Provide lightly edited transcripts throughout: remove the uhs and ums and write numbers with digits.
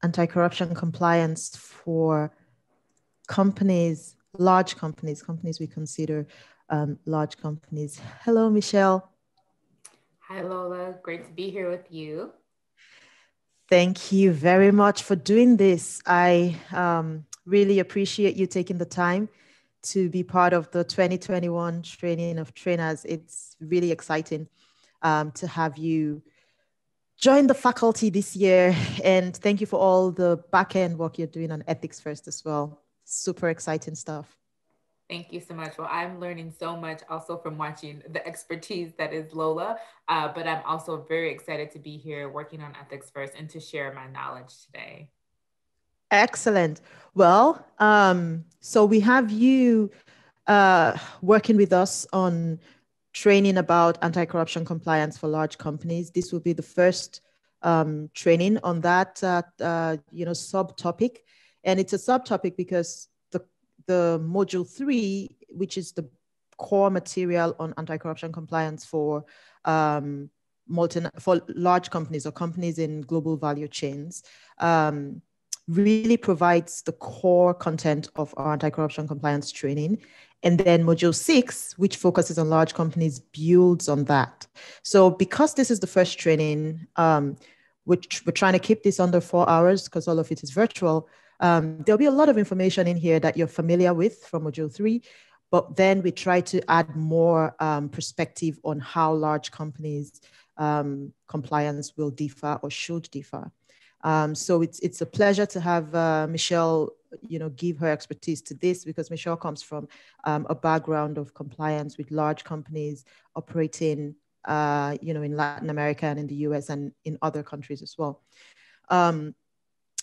anti-corruption compliance for companies, large companies, companies we consider large companies. Hello, Michelle. Hi, Lola. Great to be here with you. Thank you very much for doing this. I really appreciate you taking the time to be part of the 2021 training of trainers. It's really exciting to have you join the faculty this year. And thank you for all the back end work you're doing on ethics first as well. Super exciting stuff. Thank you so much. Well, I'm learning so much also from watching the expertise that is Lola, but I'm also very excited to be here working on ethics first and to share my knowledge today. Excellent. Well, so we have you working with us on training about anti-corruption compliance for large companies. This will be the first training on that, subtopic. And it's a subtopic because the module 3, which is the core material on anti-corruption compliance for large companies or companies in global value chains, really provides the core content of our anti-corruption compliance training. And then module 6, which focuses on large companies, builds on that. So because this is the first training, we're trying to keep this under 4 hours because all of it is virtual. There'll be a lot of information in here that you're familiar with from module 3, but then we try to add more perspective on how large companies compliance will differ or should differ. So it's a pleasure to have Michelle, give her expertise to this, because Michelle comes from a background of compliance with large companies operating, in Latin America and in the US and in other countries as well.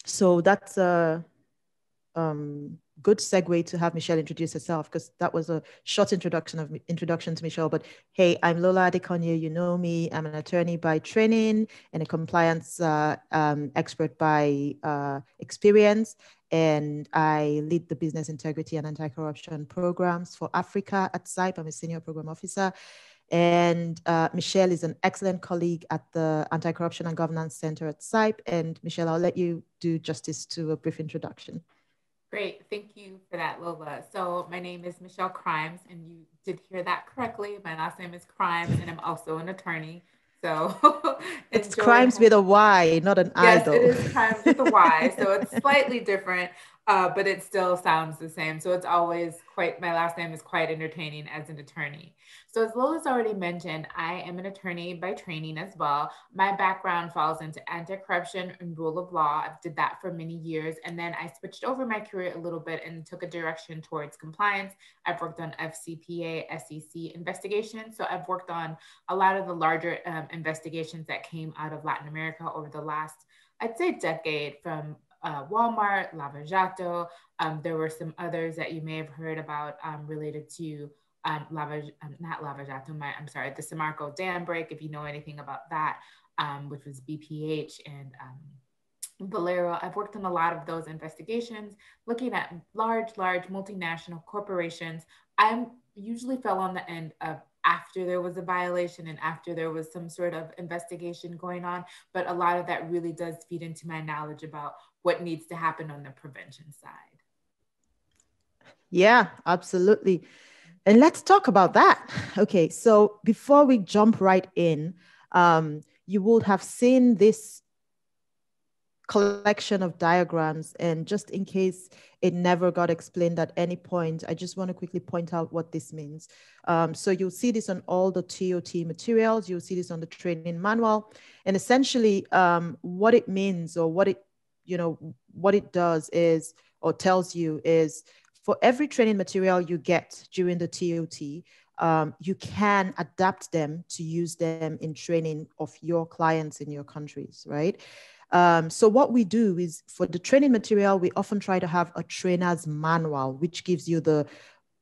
So that's a good segue to have Michelle introduce herself, because that was a short introduction to Michelle. But hey, I'm Lola Adekonye. You know me. I'm an attorney by training and a compliance expert by experience. And I lead the business integrity and anti-corruption programs for Africa at SIPE. I'm a senior program officer. And Michelle is an excellent colleague at the Anti-Corruption and Governance Center at SIPE. And Michelle, I'll let you do justice to a brief introduction. Great. Thank you for that, Lola. So my name is Michelle Crimes, and you did hear that correctly. My last name is Crimes, and I'm also an attorney. So it's Crimes with a Y, not an I, yes, though. it is Crimes with a Y. So it's slightly different, but it still sounds the same. So it's always my last name is quite entertaining as an attorney. So as Lola's already mentioned, I am an attorney by training as well. My background falls into anti-corruption and rule of law. I did that for many years. And then I switched over my career a little bit and took a direction towards compliance. I've worked on FCPA, SEC investigations. So I've worked on a lot of the larger investigations that came out of Latin America over the last, I'd say, decade, from Walmart, Lava Jato. There were some others that you may have heard about related to not Lava Jato, the Samarco dam break, if you know anything about that, which was BPH and Valero. I've worked on a lot of those investigations, looking at large multinational corporations. I usually fell on the end of after there was a violation and after there was some sort of investigation going on. But a lot of that really does feed into my knowledge about what needs to happen on the prevention side. Yeah, absolutely. And let's talk about that. Okay, so before we jump right in, you would have seen this collection of diagrams, and just in case it never got explained at any point, I just want to quickly point out what this means. So you'll see this on all the TOT materials, you'll see this on the training manual, and essentially what it means, or what it does is, or tells you, is for every training material you get during the TOT, you can adapt them to use them in training of your clients in your countries, right? So what we do is, for the training material, we often try to have a trainer's manual, which gives you the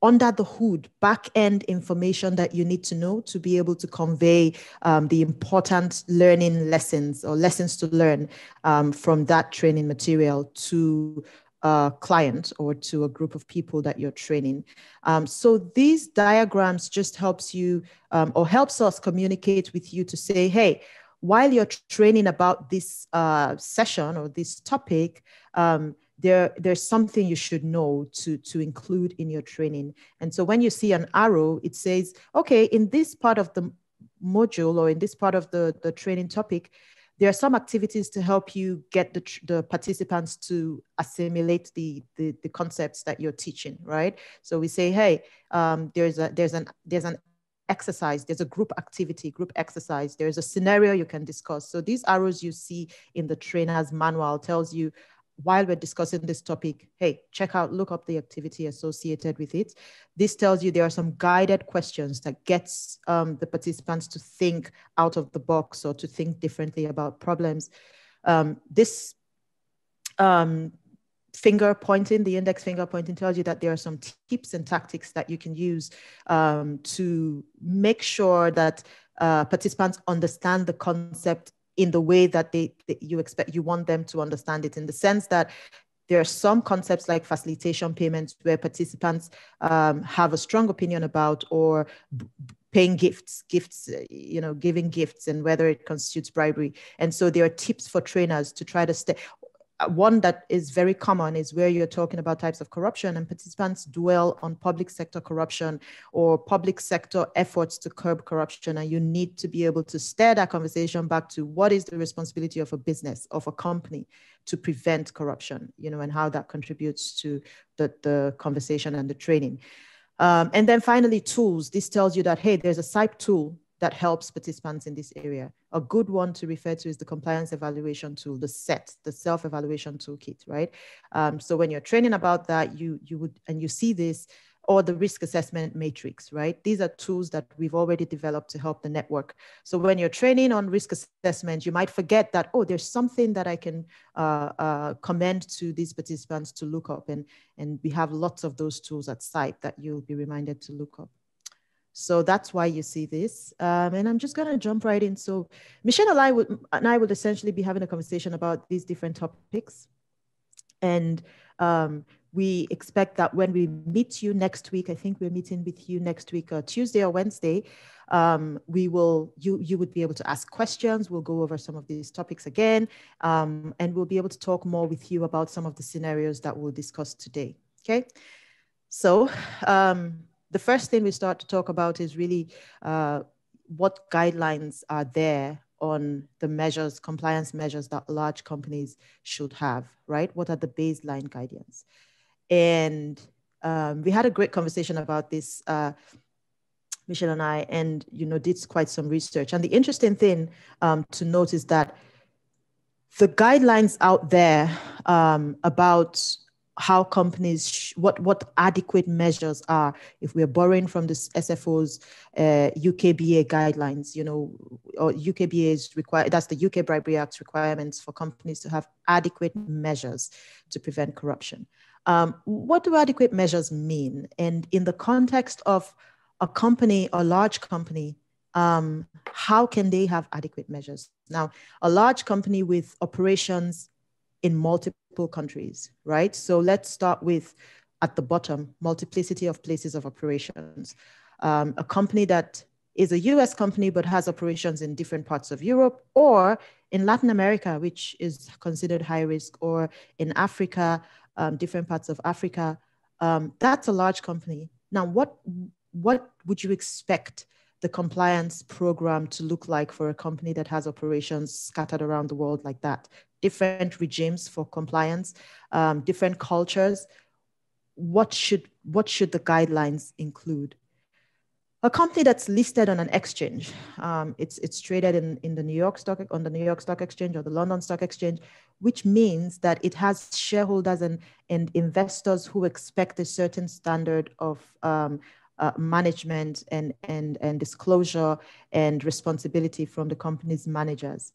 under the hood back end information that you need to know to be able to convey the important learning lessons, or lessons to learn from that training material to a client or to a group of people that you're training. So these diagrams just helps you or helps us communicate with you to say, hey, while you're training about this session or this topic, there's something you should know to include in your training. And so when you see an arrow, it says, okay, in this part of the module or in this part of the training topic, there are some activities to help you get the participants to assimilate the concepts that you're teaching, right? So we say, hey, there's an exercise, there's a group activity, group exercise, there's a scenario you can discuss. So these arrows you see in the trainer's manual tells you, while we're discussing this topic, hey, look up the activity associated with it. This tells you there are some guided questions that gets the participants to think out of the box or to think differently about problems. This finger pointing, the index finger pointing, tells you that there are some tips and tactics that you can use to make sure that participants understand the concept in the way that you want them to understand it, in the sense that there are some concepts like facilitation payments where participants have a strong opinion about, or paying gifts, giving gifts, and whether it constitutes bribery. And so there are tips for trainers to try to stay. One that is very common is where you're talking about types of corruption, and participants dwell on public sector corruption or public sector efforts to curb corruption. And you need to be able to steer that conversation back to what is the responsibility of a business, of a company, to prevent corruption, and how that contributes to the conversation and the training. And then finally, tools. This tells you that, hey, there's a SIPE tool that helps participants in this area. A good one to refer to is the compliance evaluation tool, the SET, the self-evaluation toolkit, right? So when you're training about that, you would, and you see this, or the risk assessment matrix, right? These are tools that we've already developed to help the network. So when you're training on risk assessment, you might forget that, oh, there's something that I can commend to these participants to look up. And we have lots of those tools at SIPE that you'll be reminded to look up. So that's why you see this. And I'm just going to jump right in. So Michelle and I would essentially be having a conversation about these different topics. And we expect that when we meet you next week, I think we're meeting with you next week, Tuesday or Wednesday, you would be able to ask questions. We'll go over some of these topics again, and we'll be able to talk more with you about some of the scenarios that we'll discuss today. Okay. So, the first thing we start to talk about is really what guidelines are there on the measures, compliance measures that large companies should have, right? What are the baseline guidelines? And we had a great conversation about this, Michelle and I, and did quite some research. And the interesting thing to note is that the guidelines out there about how companies, what adequate measures are, if we're borrowing from this SFO's UKBA guidelines, or UKBA's that's the UK Bribery Act's requirements for companies to have adequate measures to prevent corruption. What do adequate measures mean? And in the context of a company, a large company, how can they have adequate measures? Now, a large company with operations in multiple countries, right? So let's start with, at the bottom, multiplicity of places of operations. A company that is a US company but has operations in different parts of Europe, or in Latin America, which is considered high risk, or in Africa, different parts of Africa, that's a large company. Now, what would you expect the compliance program to look like for a company that has operations scattered around the world like that? Different regimes for compliance, different cultures. What should the guidelines include? A company that's listed on an exchange, it's traded in the New York Stock Exchange or the London Stock Exchange, which means that it has shareholders and investors who expect a certain standard of management and disclosure and responsibility from the company's managers.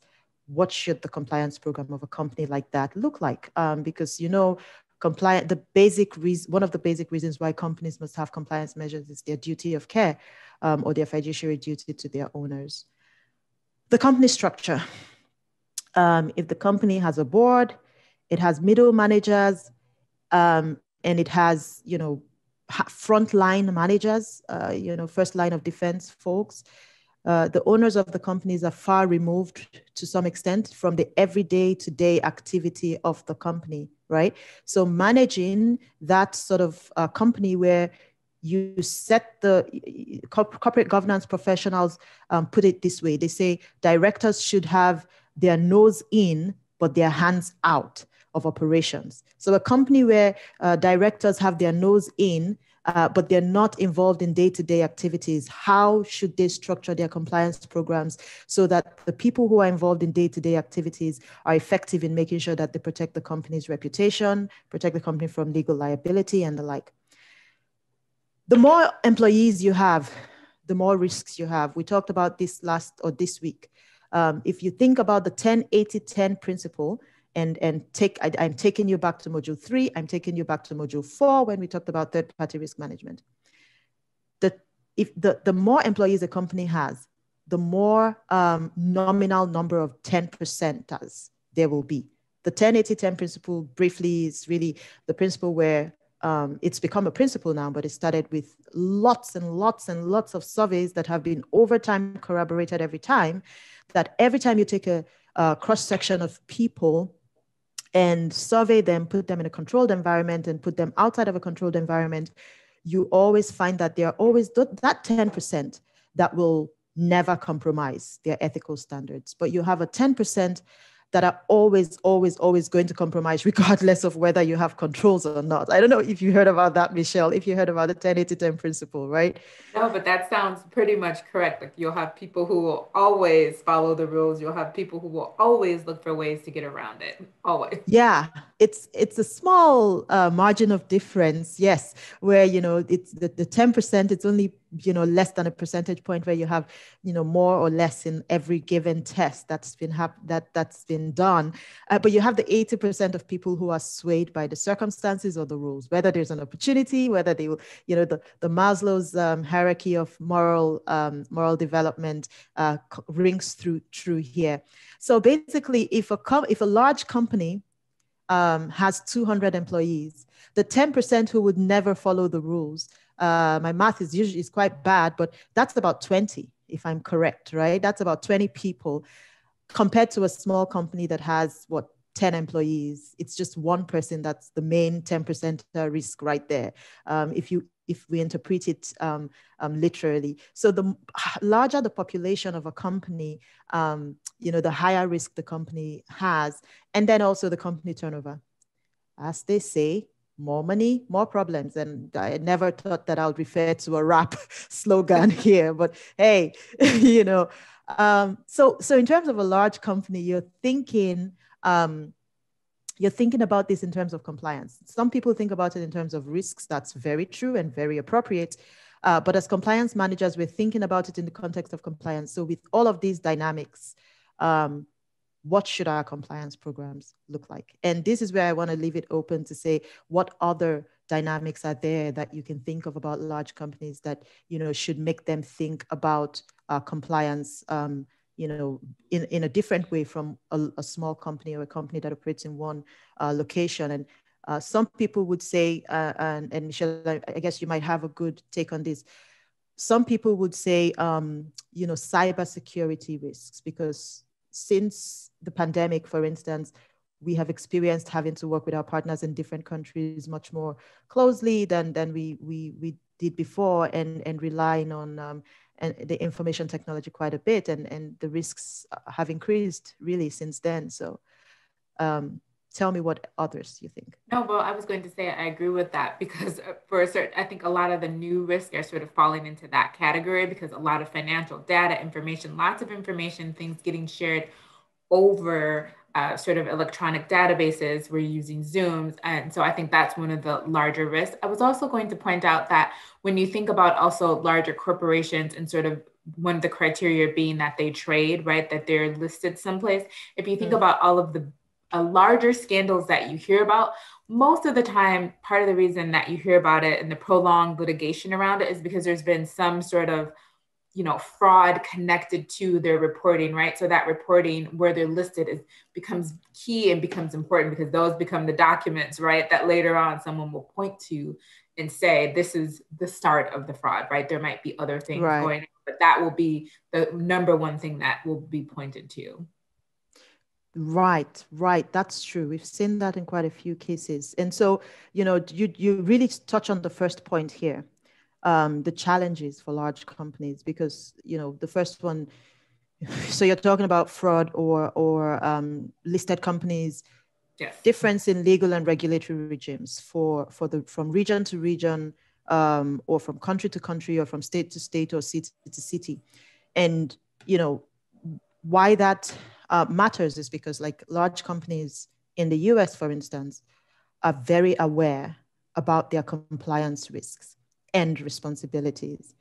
What should the compliance program of a company like that look like? Because one of the basic reasons why companies must have compliance measures is their duty of care, or their fiduciary duty to their owners. The company structure. If the company has a board, it has middle managers, and it has frontline managers, first line of defense folks. the owners of the companies are far removed to some extent from the everyday to day activity of the company, right? So managing that sort of company where you set the corporate governance professionals put it this way. They say directors should have their nose in, but their hands out of operations. So a company where directors have their nose in, but they're not involved in day-to-day activities, how should they structure their compliance programs so that the people who are involved in day-to-day activities are effective in making sure that they protect the company's reputation, protect the company from legal liability and the like. The more employees you have, the more risks you have. We talked about this this week. If you think about the 10-80-10 principle, and I'm taking you back to module 3, I'm taking you back to module 4 when we talked about third-party risk management. The more employees a company has, the more nominal number of 10%ers there will be. The 10-80-10 principle briefly is really the principle where it's become a principle now, but it started with lots and lots and lots of surveys that have been over time corroborated every time, that every time you take a cross-section of people and survey them, put them in a controlled environment and put them outside of a controlled environment, you always find that there are always that 10% that will never compromise their ethical standards. But you have a 10% that are always going to compromise regardless of whether you have controls or not. I don't know if you heard about that, Michelle, if you heard about the 10-80-10 principle, right? No, but that sounds pretty much correct. Like you'll have people who will always follow the rules. You'll have people who will always look for ways to get around it. Always. Yeah, it's a small margin of difference, yes, where, it's the 10%, it's only, less than a percentage point where you have, more or less in every given test that's been done. But you have the 80% of people who are swayed by the circumstances or the rules, whether there's an opportunity, whether they will, the Maslow's hierarchy of moral development rings through here. So basically, if a large company has 200 employees, the 10% who would never follow the rules, my math is quite bad, but that's about 20, if I'm correct, right? That's about 20 people compared to a small company that has 10 employees. It's just one person that's the main 10% risk right there. If we interpret it literally. So the larger the population of a company, the higher risk the company has, and then also the company turnover. As they say, more money, more problems. And I never thought that I would refer to a rap slogan here, but hey, so in terms of a large company, you're thinking about this in terms of compliance. Some people think about it in terms of risks. That's very true and very appropriate. But as compliance managers, we're thinking about it in the context of compliance. So with all of these dynamics, what should our compliance programs look like? And this is where I want to leave it open to say what other dynamics are there that you can think of about large companies that, should make them think about compliance, in a different way from a small company or a company that operates in one location. And some people would say, and Michelle, I guess you might have a good take on this. Some people would say, cybersecurity risks, because since the pandemic, for instance, we have experienced having to work with our partners in different countries much more closely than we did before, and relying on and the information technology quite a bit, and the risks have increased really since then. So tell me what others you think. No, well, I was going to say I agree with that, because I think a lot of the new risks are sort of falling into that category, because a lot of financial data, information, lots of information, things getting shared over sort of electronic databases. We're using Zooms. And so I think that's one of the larger risks. I was also going to point out that when you think about also larger corporations and sort of one of the criteria being that they trade, right, that they're listed someplace, if you think about all of the larger scandals that you hear about, most of the time, part of the reason that you hear about it and the prolonged litigation around it is because there's been some sort of fraud connected to their reporting, right? So that reporting where they're listed becomes key and becomes important, because those become the documents, right? That later on someone will point to and say, this is the start of the fraud, right? There might be other things going on but that will be the number one thing that will be pointed to. Right, right. That's true. We've seen that in quite a few cases. And so, you really touch on the first point here, the challenges for large companies, because, the first one, so you're talking about fraud or listed companies, yes, difference in legal and regulatory regimes from region to region, or from country to country, or from state to state, or city to city. And, why that matters is because, like, large companies in the US, for instance, are very aware about their compliance risks and responsibilities.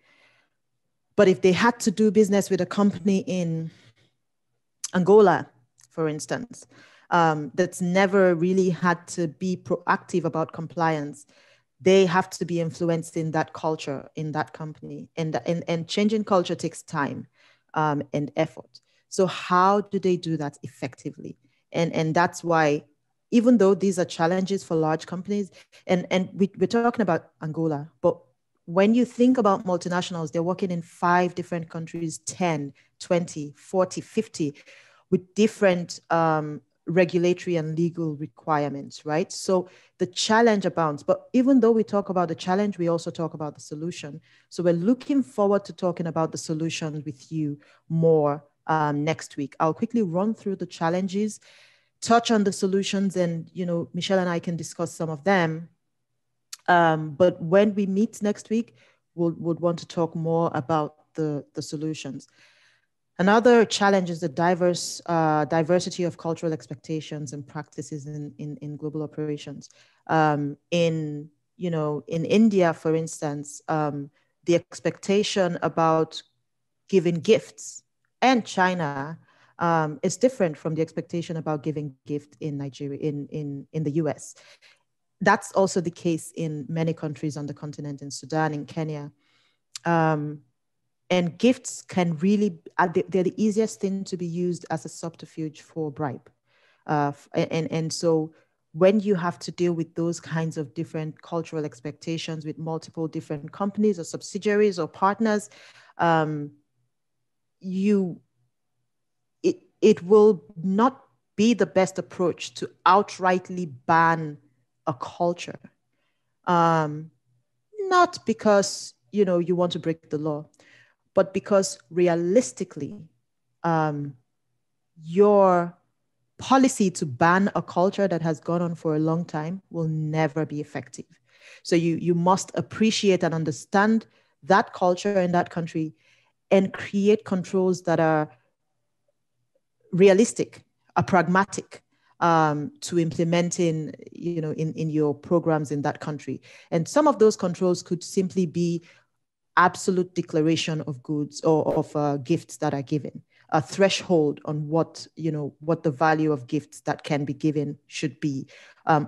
But if they had to do business with a company in Angola, for instance, that's never really had to be proactive about compliance, they have to be influenced in that culture, in that company. And changing culture takes time and effort. So how do they do that effectively? And that's why, even though these are challenges for large companies, and we're talking about Angola, but when you think about multinationals, they're working in 5 different countries, 10, 20, 40, 50, with different regulatory and legal requirements, right? So the challenge abounds. But even though we talk about the challenge, we also talk about the solution. So we're looking forward to talking about the solution with you more next week. I'll quickly run through the challenges, touch on the solutions, and, Michelle and I can discuss some of them. But when we meet next week, we'll want to talk more about the solutions. Another challenge is the diversity of cultural expectations and practices in global operations. In India, for instance, the expectation about giving gifts, and China, is different from the expectation about giving gift in Nigeria, in the US. That's also the case in many countries on the continent, in Sudan, in Kenya. And gifts can really, they're the easiest thing to be used as a subterfuge for bribe. And so when you have to deal with those kinds of different cultural expectations with multiple different companies or subsidiaries or partners, it will not be the best approach to outrightly ban a culture. Not because, you want to break the law, but because realistically, your policy to ban a culture that has gone on for a long time will never be effective. So you must appreciate and understand that culture in that country and create controls that are realistic, are pragmatic, to implementing, in your programs in that country. And some of those controls could simply be absolute declaration of goods or of gifts that are given, a threshold on what the value of gifts that can be given should be,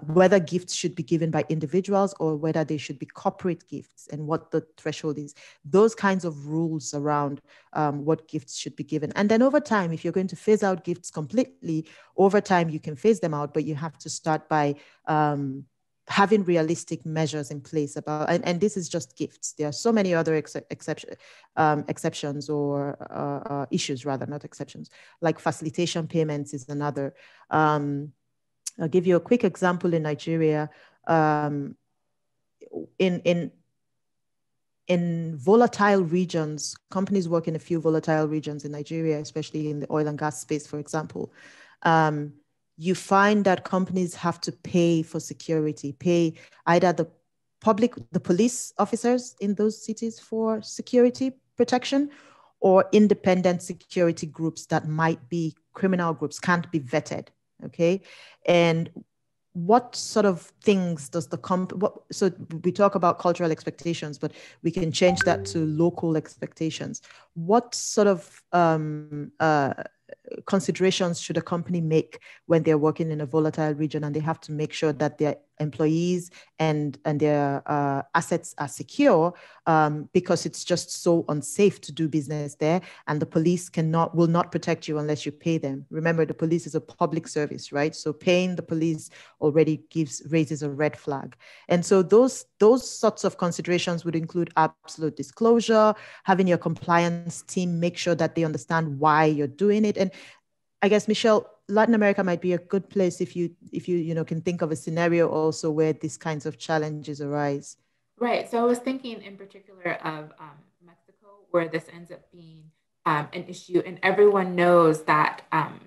whether gifts should be given by individuals or whether they should be corporate gifts, and what the threshold is. Those kinds of rules around what gifts should be given. And then over time, if you're going to phase out gifts completely, over time you can phase them out, but you have to start by having realistic measures in place about, and this is just gifts. There are so many other exceptions or issues, rather, not exceptions, like facilitation payments is another. I'll give you a quick example in Nigeria. In volatile regions, companies work in a few volatile regions in Nigeria, especially in the oil and gas space, for example. You find that companies have to pay for security, pay either the police officers in those cities for security protection, or independent security groups that might be criminal groups, can't be vetted, okay? And what sort of things does so we talk about cultural expectations, but we can change that to local expectations. What sort of considerations should a company make when they're working in a volatile region and they have to make sure that they're employees and their assets are secure, because it's just so unsafe to do business there, and the police will not protect you unless you pay them. Remember, the police is a public service, right? So paying the police already raises a red flag. And so those sorts of considerations would include absolute disclosure, having your compliance team make sure that they understand why you're doing it. And I guess, Michelle, Latin America might be a good place if you can think of a scenario also where these kinds of challenges arise. Right. So I was thinking in particular of Mexico, where this ends up being an issue, and everyone knows that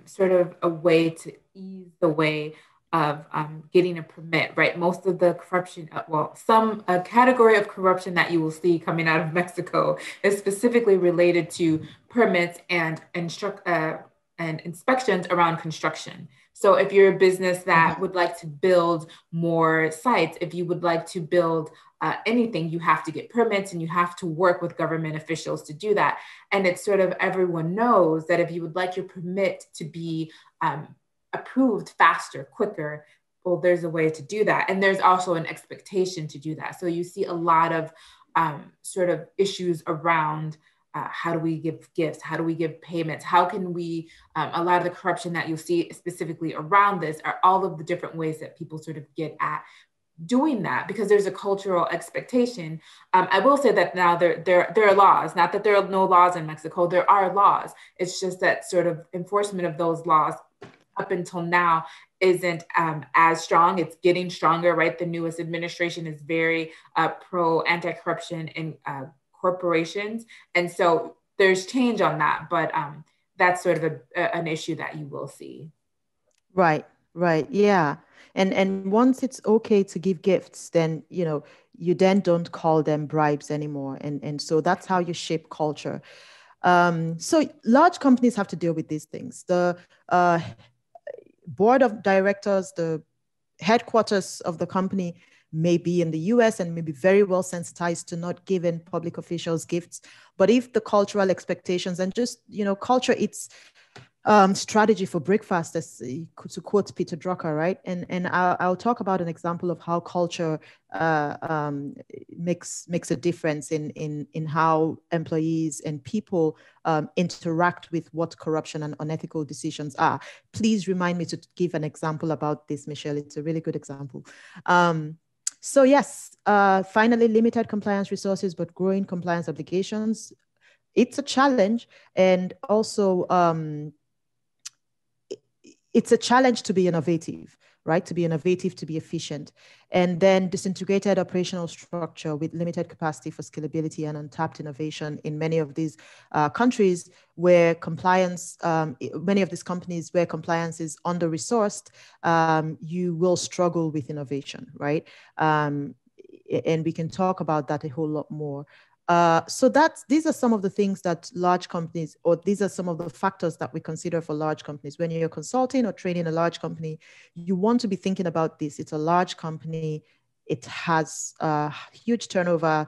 sort of a way to ease the way of getting a permit, right? Most of the corruption, some category of corruption that you will see coming out of Mexico is specifically related to permits and inspections around construction. So if you're a business that would like to build more sites, if you would like to build anything, you have to get permits and you have to work with government officials to do that. And it's sort of everyone knows that if you would like your permit to be approved faster, quicker, well, there's a way to do that. And there's also an expectation to do that. So you see a lot of sort of issues around how do we give gifts? How do we give payments? How can we, a lot of the corruption that you'll see specifically around this are all of the different ways that people sort of get at doing that, because there's a cultural expectation. I will say that now there are laws, not that there are no laws in Mexico, there are laws. It's just that sort of enforcement of those laws up until now isn't as strong. It's getting stronger, right? The newest administration is very pro anti-corruption in corporations. And so there's change on that, but that's sort of an issue that you will see. Right, yeah. And once it's okay to give gifts, then you then don't call them bribes anymore. And so that's how you shape culture. So large companies have to deal with these things. The board of directors, the headquarters of the company may be in the US and may be very well sensitized to not giving public officials gifts. But if the cultural expectations and just, culture, it's strategy for breakfast, as to quote Peter Drucker, right? And I'll talk about an example of how culture makes a difference in how employees and people interact with what corruption and unethical decisions are. Please remind me to give an example about this, Michelle. It's a really good example. So yes, finally, limited compliance resources, but growing compliance obligations. It's a challenge, and also it's a challenge to be innovative, right? To be innovative, to be efficient. And then disintegrated operational structure with limited capacity for scalability and untapped innovation in many of these countries where compliance, many of these companies where compliance is under-resourced, you will struggle with innovation, right? And we can talk about that a whole lot more. So these are some of the things that large companies, or these are some of the factors that we consider for large companies. When you're consulting or training a large company, you want to be thinking about this. It's a large company. It has a huge turnover.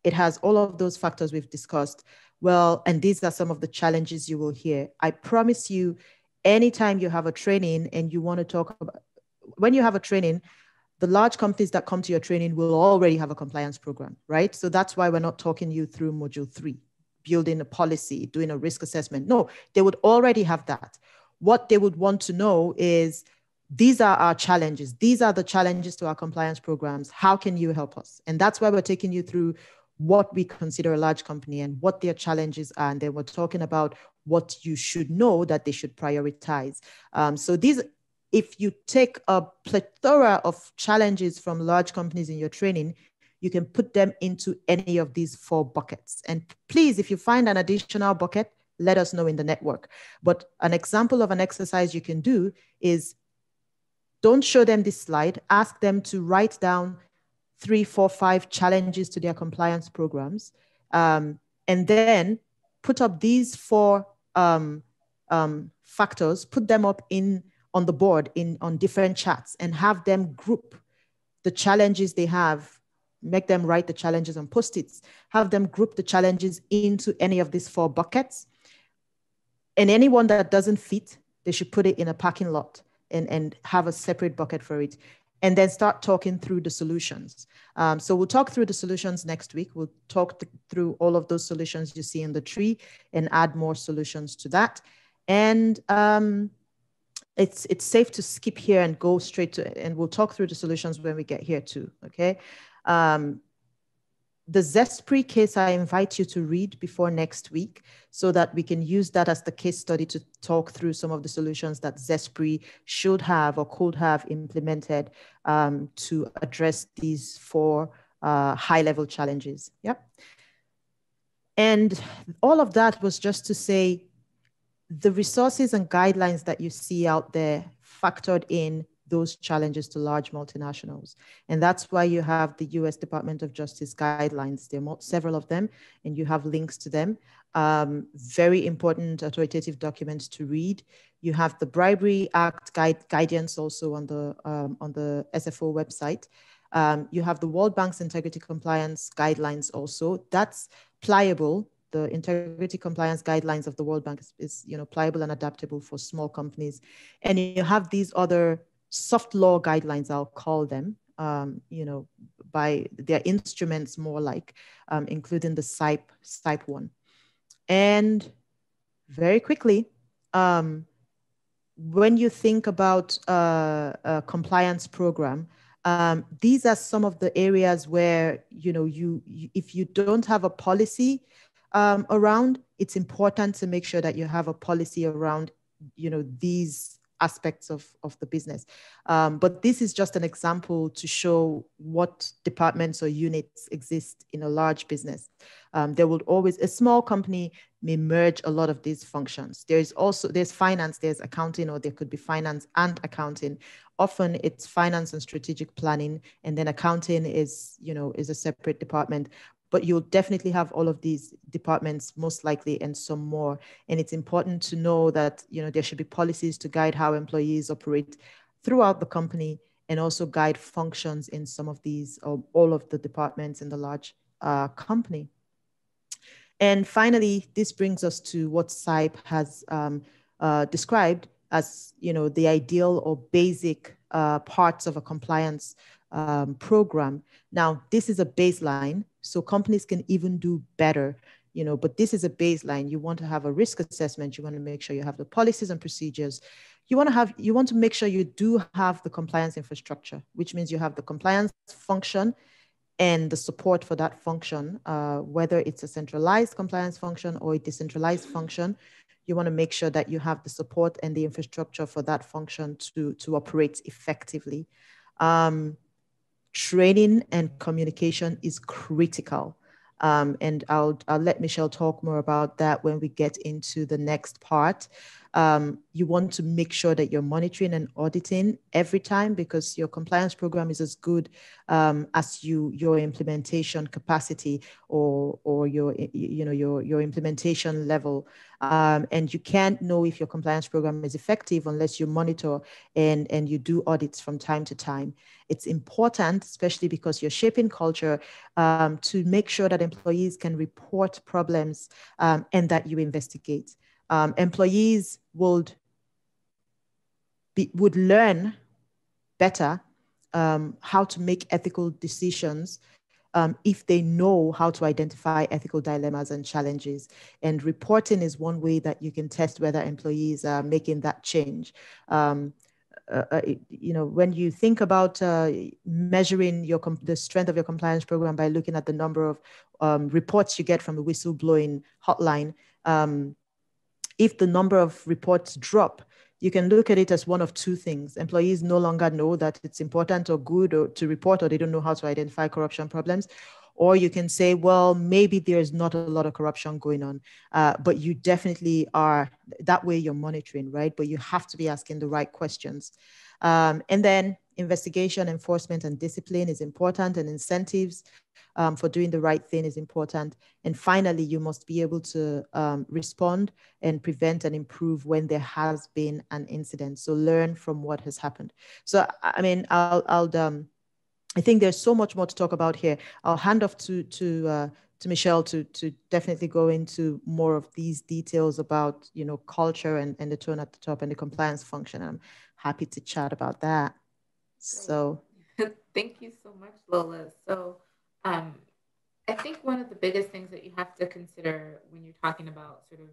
It has all of those factors we've discussed. Well, and these are some of the challenges you will hear. I promise you, anytime you have a training and you want to talk about, when you have a training, the large companies that come to your training will already have a compliance program, right? So that's why we're not talking you through module 3, building a policy, doing a risk assessment. No, they would already have that. What they would want to know is, these are our challenges. These are the challenges to our compliance programs. How can you help us? And that's why we're taking you through what we consider a large company and what their challenges are. And then we're talking about what you should know that they should prioritize. So these, if you take a plethora of challenges from large companies in your training, you can put them into any of these 4 buckets. And please, if you find an additional bucket, let us know in the network. But an example of an exercise you can do is, don't show them this slide. Ask them to write down 3, 4, 5 challenges to their compliance programs. And then put up these 4 factors, put them up on the board on different chats, and have them group the challenges they have, make them write the challenges on Post-its, have them group the challenges into any of these 4 buckets. And anyone that doesn't fit, they should put it in a parking lot and have a separate bucket for it. and then start talking through the solutions. So we'll talk through the solutions next week. We'll talk through all of those solutions you see in the tree and add more solutions to that. And it's safe to skip here and go straight to it. And we'll talk through the solutions when we get here too, okay? The Zespri case, I invite you to read before next week so that we can use that as the case study to talk through some of the solutions that Zespri should have or could have implemented to address these 4 high-level challenges. Yep. And all of that was just to say the resources and guidelines that you see out there factored in those challenges to large multinationals. And that's why you have the US Department of Justice guidelines. There are several of them, and you have links to them. Very important authoritative documents to read. You have the Bribery Act guidance also on the SFO website. You have the World Bank's Integrity Compliance guidelines also. That's pliable. The integrity compliance guidelines of the World Bank is pliable and adaptable for small companies. And you have these other soft law guidelines, I'll call them, by their instruments more like, including the SIPE one. And very quickly, when you think about a compliance program, these are some of the areas where, if you don't have a policy around, it's important to make sure that you have a policy around, these aspects of the business. But this is just an example to show what departments or units exist in a large business. There will always, a small company may merge a lot of these functions. There's finance, there's accounting, or there could be finance and accounting. Often it's finance and strategic planning, and then accounting is a separate department. But you'll definitely have all of these departments, most likely, and some more. And it's important to know that, there should be policies to guide how employees operate throughout the company, and also guide functions in some of these, or all of the departments in the large company. And finally, this brings us to what SIPE has described as, the ideal or basic parts of a compliance program. Now, this is a baseline, so companies can even do better, but this is a baseline. You want to have a risk assessment. You want to make sure you have the policies and procedures. You want to make sure you do have the compliance infrastructure, which means you have the compliance function and the support for that function, whether it's a centralized compliance function or a decentralized function. You want to make sure that you have the support and the infrastructure for that function to operate effectively. Training and communication is critical. And I'll let Michelle talk more about that when we get into the next part. You want to make sure that you're monitoring and auditing every time, because your compliance program is as good as your implementation capacity or your implementation level. And you can't know if your compliance program is effective unless you monitor and you do audits from time to time. It's important, especially because you're shaping culture, to make sure that employees can report problems and that you investigate. Employees would learn better how to make ethical decisions if they know how to identify ethical dilemmas and challenges. And reporting is one way that you can test whether employees are making that change. When you think about measuring the strength of your compliance program by looking at the number of reports you get from a whistleblowing hotline, if the number of reports drop, you can look at it as one of two things. Employees no longer know that it's important or good to report, or they don't know how to identify corruption problems. Or you can say, well, maybe there's not a lot of corruption going on, but you definitely are, that way you're monitoring, right? But you have to be asking the right questions. And then investigation, enforcement, and discipline is important, and incentives for doing the right thing is important. And finally, you must be able to respond and prevent and improve when there has been an incident. So learn from what has happened. So, I mean, I think there's so much more to talk about here. I'll hand off to Michelle to definitely go into more of these details about, culture and the tone at the top and the compliance function. I'm happy to chat about that. So Thank you so much, Lola. So, um, I think one of the biggest things that you have to consider when you're talking about sort of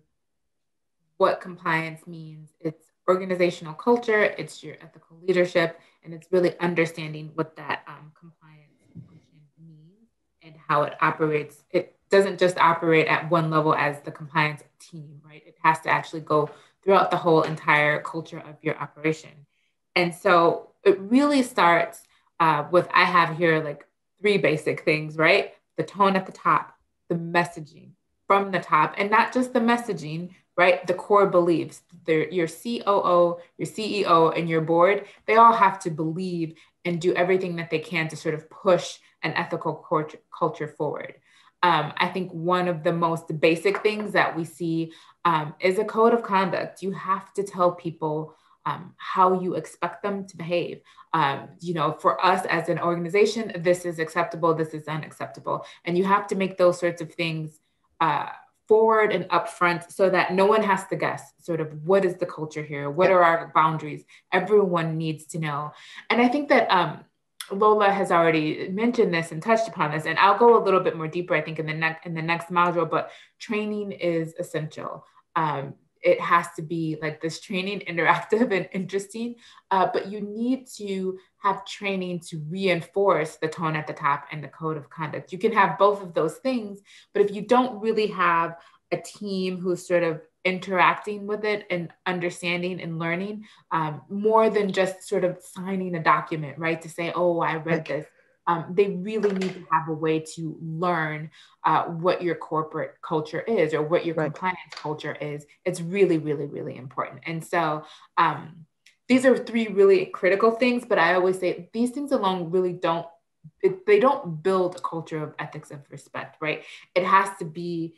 what compliance means, it's organizational culture, it's your ethical leadership, and it's really understanding what that compliance function means and how it operates. It doesn't just operate at one level as the compliance team, right? It has to actually go throughout the whole entire culture of your operation. And so it really starts with I have here like three basic things, right? The tone at the top, the messaging from the top, and not just the messaging, right? The core beliefs, your COO, your CEO, and your board, they all have to believe and do everything that they can to sort of push an ethical culture forward. I think one of the most basic things that we see is a code of conduct. You have to tell people how you expect them to behave. For us as an organization, this is acceptable, this is unacceptable. And you have to make those sorts of things forward and upfront so that no one has to guess sort of what is the culture here? What are our boundaries? Everyone needs to know. And I think that Lola has already mentioned this and touched upon this, and I'll go a little bit more deeper, I think, in the next module, but training is essential. It has to be like this training interactive and interesting, but you need to have training to reinforce the tone at the top and the code of conduct. You can have both of those things, but if you don't really have a team who's sort of interacting with it and understanding and learning, more than just sort of signing a document, right? To say, oh, I read this. They really need to have a way to learn what your corporate culture is or what your compliance culture is. It's really, really, really important. And so these are three really critical things, but I always say these things alone really they don't build a culture of ethics and respect, right? It has to be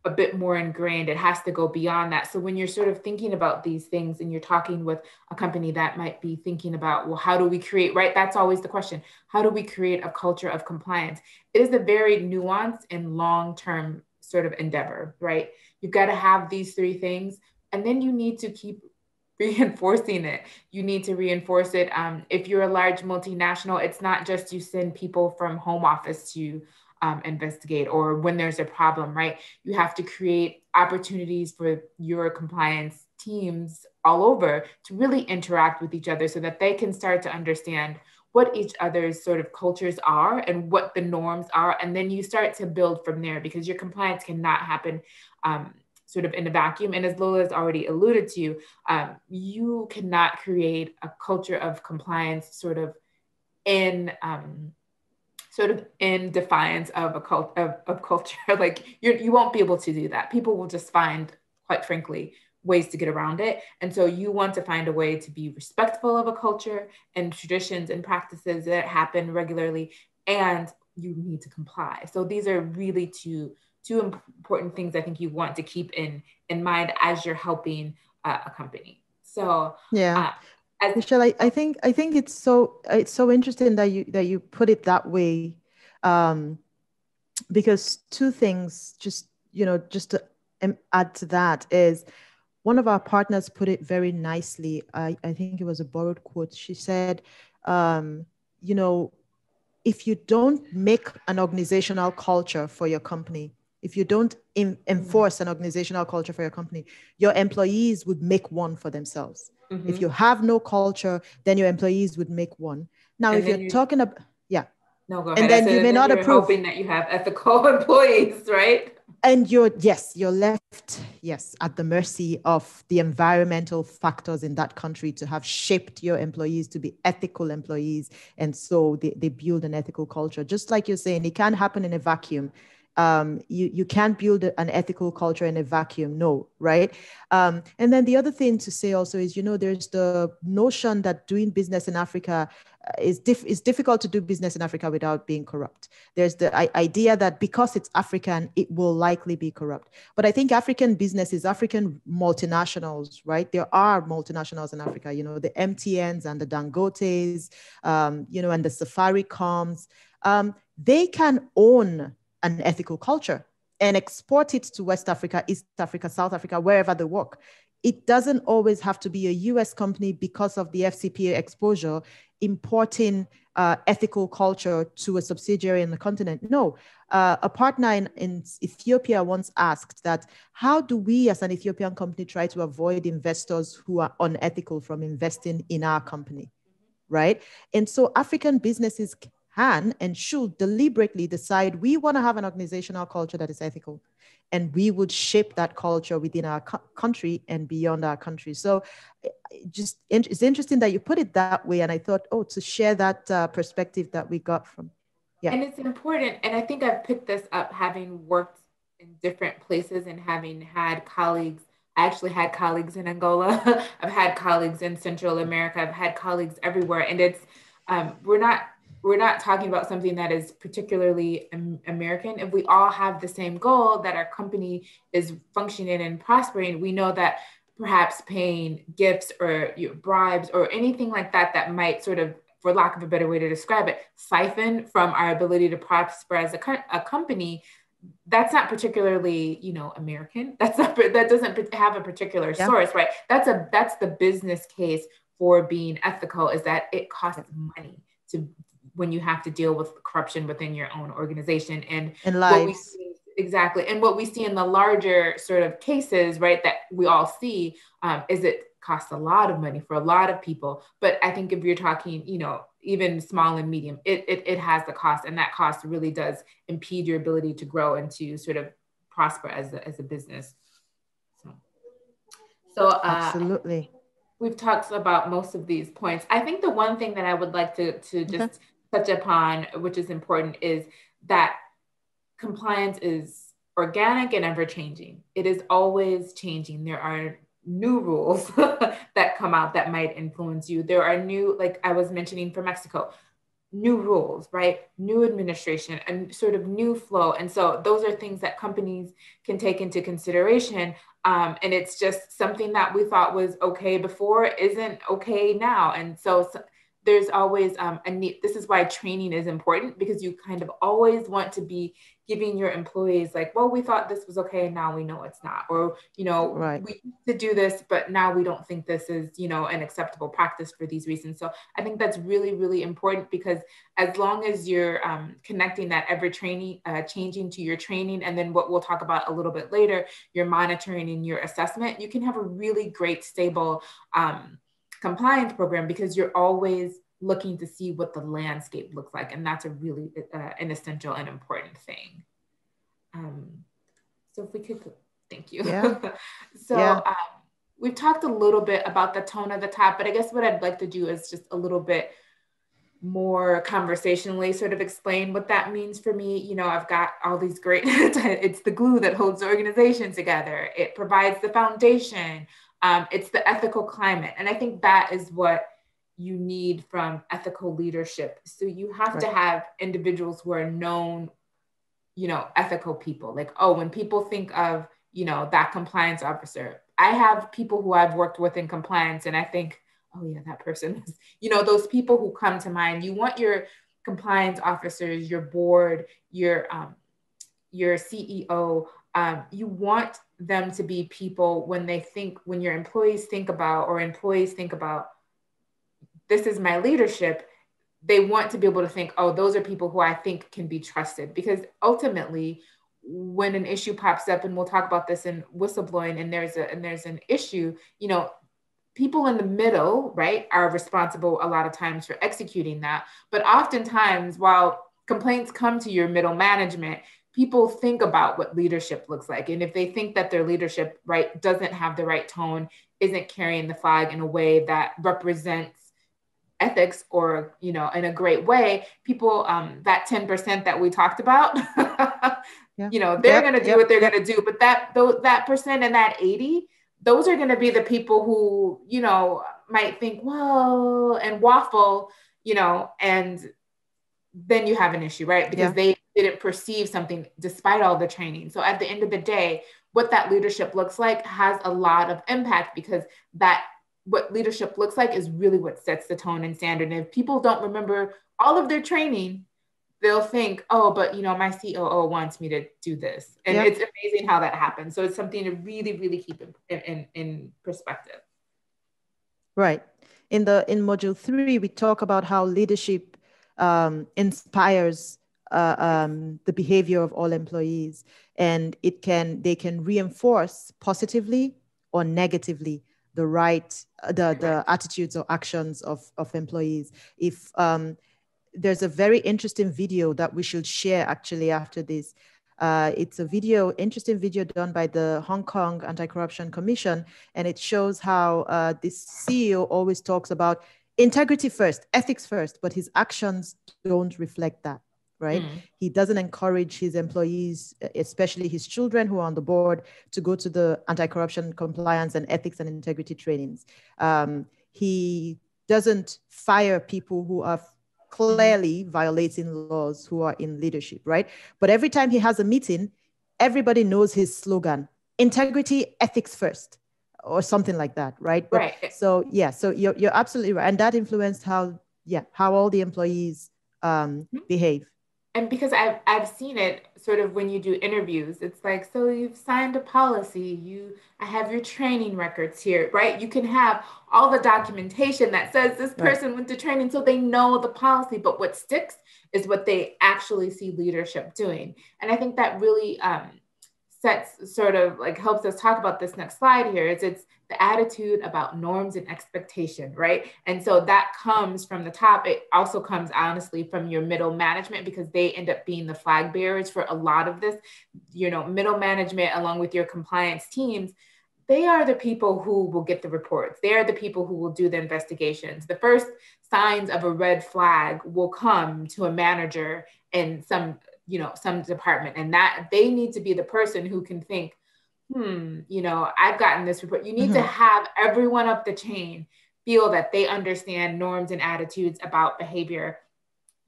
a bit more ingrained. It has to go beyond that. So when you're sort of thinking about these things and you're talking with a company that might be thinking about, well, how do we create, right? That's always the question. How do we create a culture of compliance? It is a very nuanced and long-term sort of endeavor, right? You've got to have these three things, and then you need to keep reinforcing it. You need to reinforce it. If you're a large multinational, it's not just you send people from home office to investigate or when there's a problem, right? You have to create opportunities for your compliance teams all over to really interact with each other so that they can start to understand what each other's sort of cultures are and what the norms are. And then you start to build from there, because your compliance cannot happen sort of in a vacuum. And as Lola has already alluded to, you cannot create a culture of compliance sort of in defiance of of culture. Like you won't be able to do that. People will just find, quite frankly, ways to get around it. And so you want to find a way to be respectful of a culture and traditions and practices that happen regularly, and you need to comply. So these are really two important things I think you want to keep in mind as you're helping a company. So Michelle, I think it's so interesting that you put it that way, because two things, just to add to that, is one of our partners put it very nicely. I think it was a borrowed quote. She said, if you don't make an organizational culture for your company, if you don't enforce an organizational culture for your company, your employees would make one for themselves. Mm-hmm. If you have no culture, then your employees would make one. Now, and if you're talking about, no, go ahead. And then you may not approve. Hoping that you have ethical employees, right? And you're left, at the mercy of the environmental factors in that country to have shaped your employees to be ethical employees. And so they build an ethical culture. Just like you're saying, it can't happen in a vacuum. You can't build an ethical culture in a vacuum, no, right? And then the other thing to say also is, there's the notion that doing business in Africa is difficult to do business in Africa without being corrupt. There's the idea that because it's African, it will likely be corrupt. But I think African businesses, African multinationals, right? There are multinationals in Africa, the MTNs and the Dangotes, and the Safaricom's, they can own an ethical culture and export it to West Africa, East Africa, South Africa, wherever they work. It doesn't always have to be a US company because of the FCPA exposure importing ethical culture to a subsidiary in the continent. No, a partner in Ethiopia once asked that, how do we as an Ethiopian company try to avoid investors who are unethical from investing in our company, right? And so African businesses can and should deliberately decide, we want to have an organizational culture that is ethical, and we would shape that culture within our country and beyond our country. So it's interesting that you put it that way. And I thought, oh, to share that perspective that we got from, yeah. And it's important. And I think I've picked this up having worked in different places and having had colleagues. I actually had colleagues in Angola. I've had colleagues in Central America. I've had colleagues everywhere. And it's, we're not talking about something that is particularly American. If we all have the same goal, that our company is functioning and prospering, we know that perhaps paying gifts or bribes or anything like that, that might sort of, for lack of a better way to describe it, siphon from our ability to prosper as a company, that's not particularly, American. That doesn't have a particular source, right? That's the business case for being ethical, is that it costs money when you have to deal with corruption within your own organization and lives. Exactly. And what we see in the larger sort of cases, right, that we all see, is it costs a lot of money for a lot of people. But I think if you're talking, even small and medium, it has the cost, and that cost really does impede your ability to grow and to sort of prosper as a business. So absolutely. We've talked about most of these points. I think the one thing that I would like to just touch upon, which is important, is that compliance is organic and ever changing. It is always changing. There are new rules that come out that might influence you. There are new, like I was mentioning for Mexico, new rules, right? New administration and sort of new flow. And so those are things that companies can take into consideration. And it's just something that we thought was okay before isn't okay now. And so there's always a need. This is why training is important, because you kind of always want to be giving your employees like, well, we thought this was okay, and now we know it's not. Or, right. We used to do this, but now we don't think this is, an acceptable practice for these reasons. So I think that's really, really important, because as long as you're connecting that ever changing to your training, and then what we'll talk about a little bit later, your monitoring and your assessment, you can have a really great, stable compliance program, because you're always looking to see what the landscape looks like. And that's a really an essential and important thing. So if we could, thank you. Yeah. So we've talked a little bit about the tone of the top, but I guess what I'd like to do is just a little bit more conversationally sort of explain what that means for me. I've got all these great, it's the glue that holds the organization together. It provides the foundation. It's the ethical climate. And I think that is what you need from ethical leadership. So you have to have individuals who are known, ethical people. Like, oh, when people think of, that compliance officer, I have people who I've worked with in compliance, and I think, oh yeah, that person is, those people who come to mind. You want your compliance officers, your board, your CEO, you want them to be people, when your employees think about this is my leadership, they want to be able to think, oh, those are people who I think can be trusted. Because ultimately, when an issue pops up, and we'll talk about this in whistleblowing, and there's an issue, people in the middle, right, are responsible a lot of times for executing that. But oftentimes, while complaints come to your middle management, people think about what leadership looks like. And if they think that their leadership, right, doesn't have the right tone, isn't carrying the flag in a way that represents ethics, or, in a great way, people, that 10% that we talked about, they're going to do what they're going to do. But that percent and that 80, those are going to be the people who, might think, well, and waffle, and then you have an issue, right? Because they didn't perceive something despite all the training. So at the end of the day, what that leadership looks like has a lot of impact, because what leadership looks like is really what sets the tone and standard. And if people don't remember all of their training, they'll think, oh, but my COO wants me to do this. And it's amazing how that happens. So it's something to really, really keep in perspective. Right. In module 3, we talk about how leadership inspires the behavior of all employees, and they can reinforce positively or negatively the attitudes or actions of employees. If there's a very interesting video that we should share actually after this. It's a interesting video done by the Hong Kong Anti-Corruption Commission, and it shows how this CEO always talks about integrity first, ethics first, but his actions don't reflect that, right? He doesn't encourage his employees, especially his children who are on the board, to go to the anti-corruption compliance and ethics and integrity trainings. He doesn't fire people who are clearly violating laws, who are in leadership, right? But every time he has a meeting, everybody knows his slogan: integrity, ethics first, or something like that, right? But, right. So yeah, so you're absolutely right, and that influenced how all the employees behave. And because I've seen it sort of when you do interviews, it's like, so you've signed a policy, I have your training records here, right? You can have all the documentation that says this person went to training, so they know the policy, but what sticks is what they actually see leadership doing. And I think that really sets sort of like helps us talk about this next slide here. It's the attitude about norms and expectation, right? And so that comes from the top. It also comes honestly from your middle management, because they end up being the flag bearers for a lot of this. Middle management, along with your compliance teams, they are the people who will get the reports. They are the people who will do the investigations. The first signs of a red flag will come to a manager in some department, and that they need to be the person who can think, I've gotten this report. You need to have everyone up the chain feel that they understand norms and attitudes about behavior.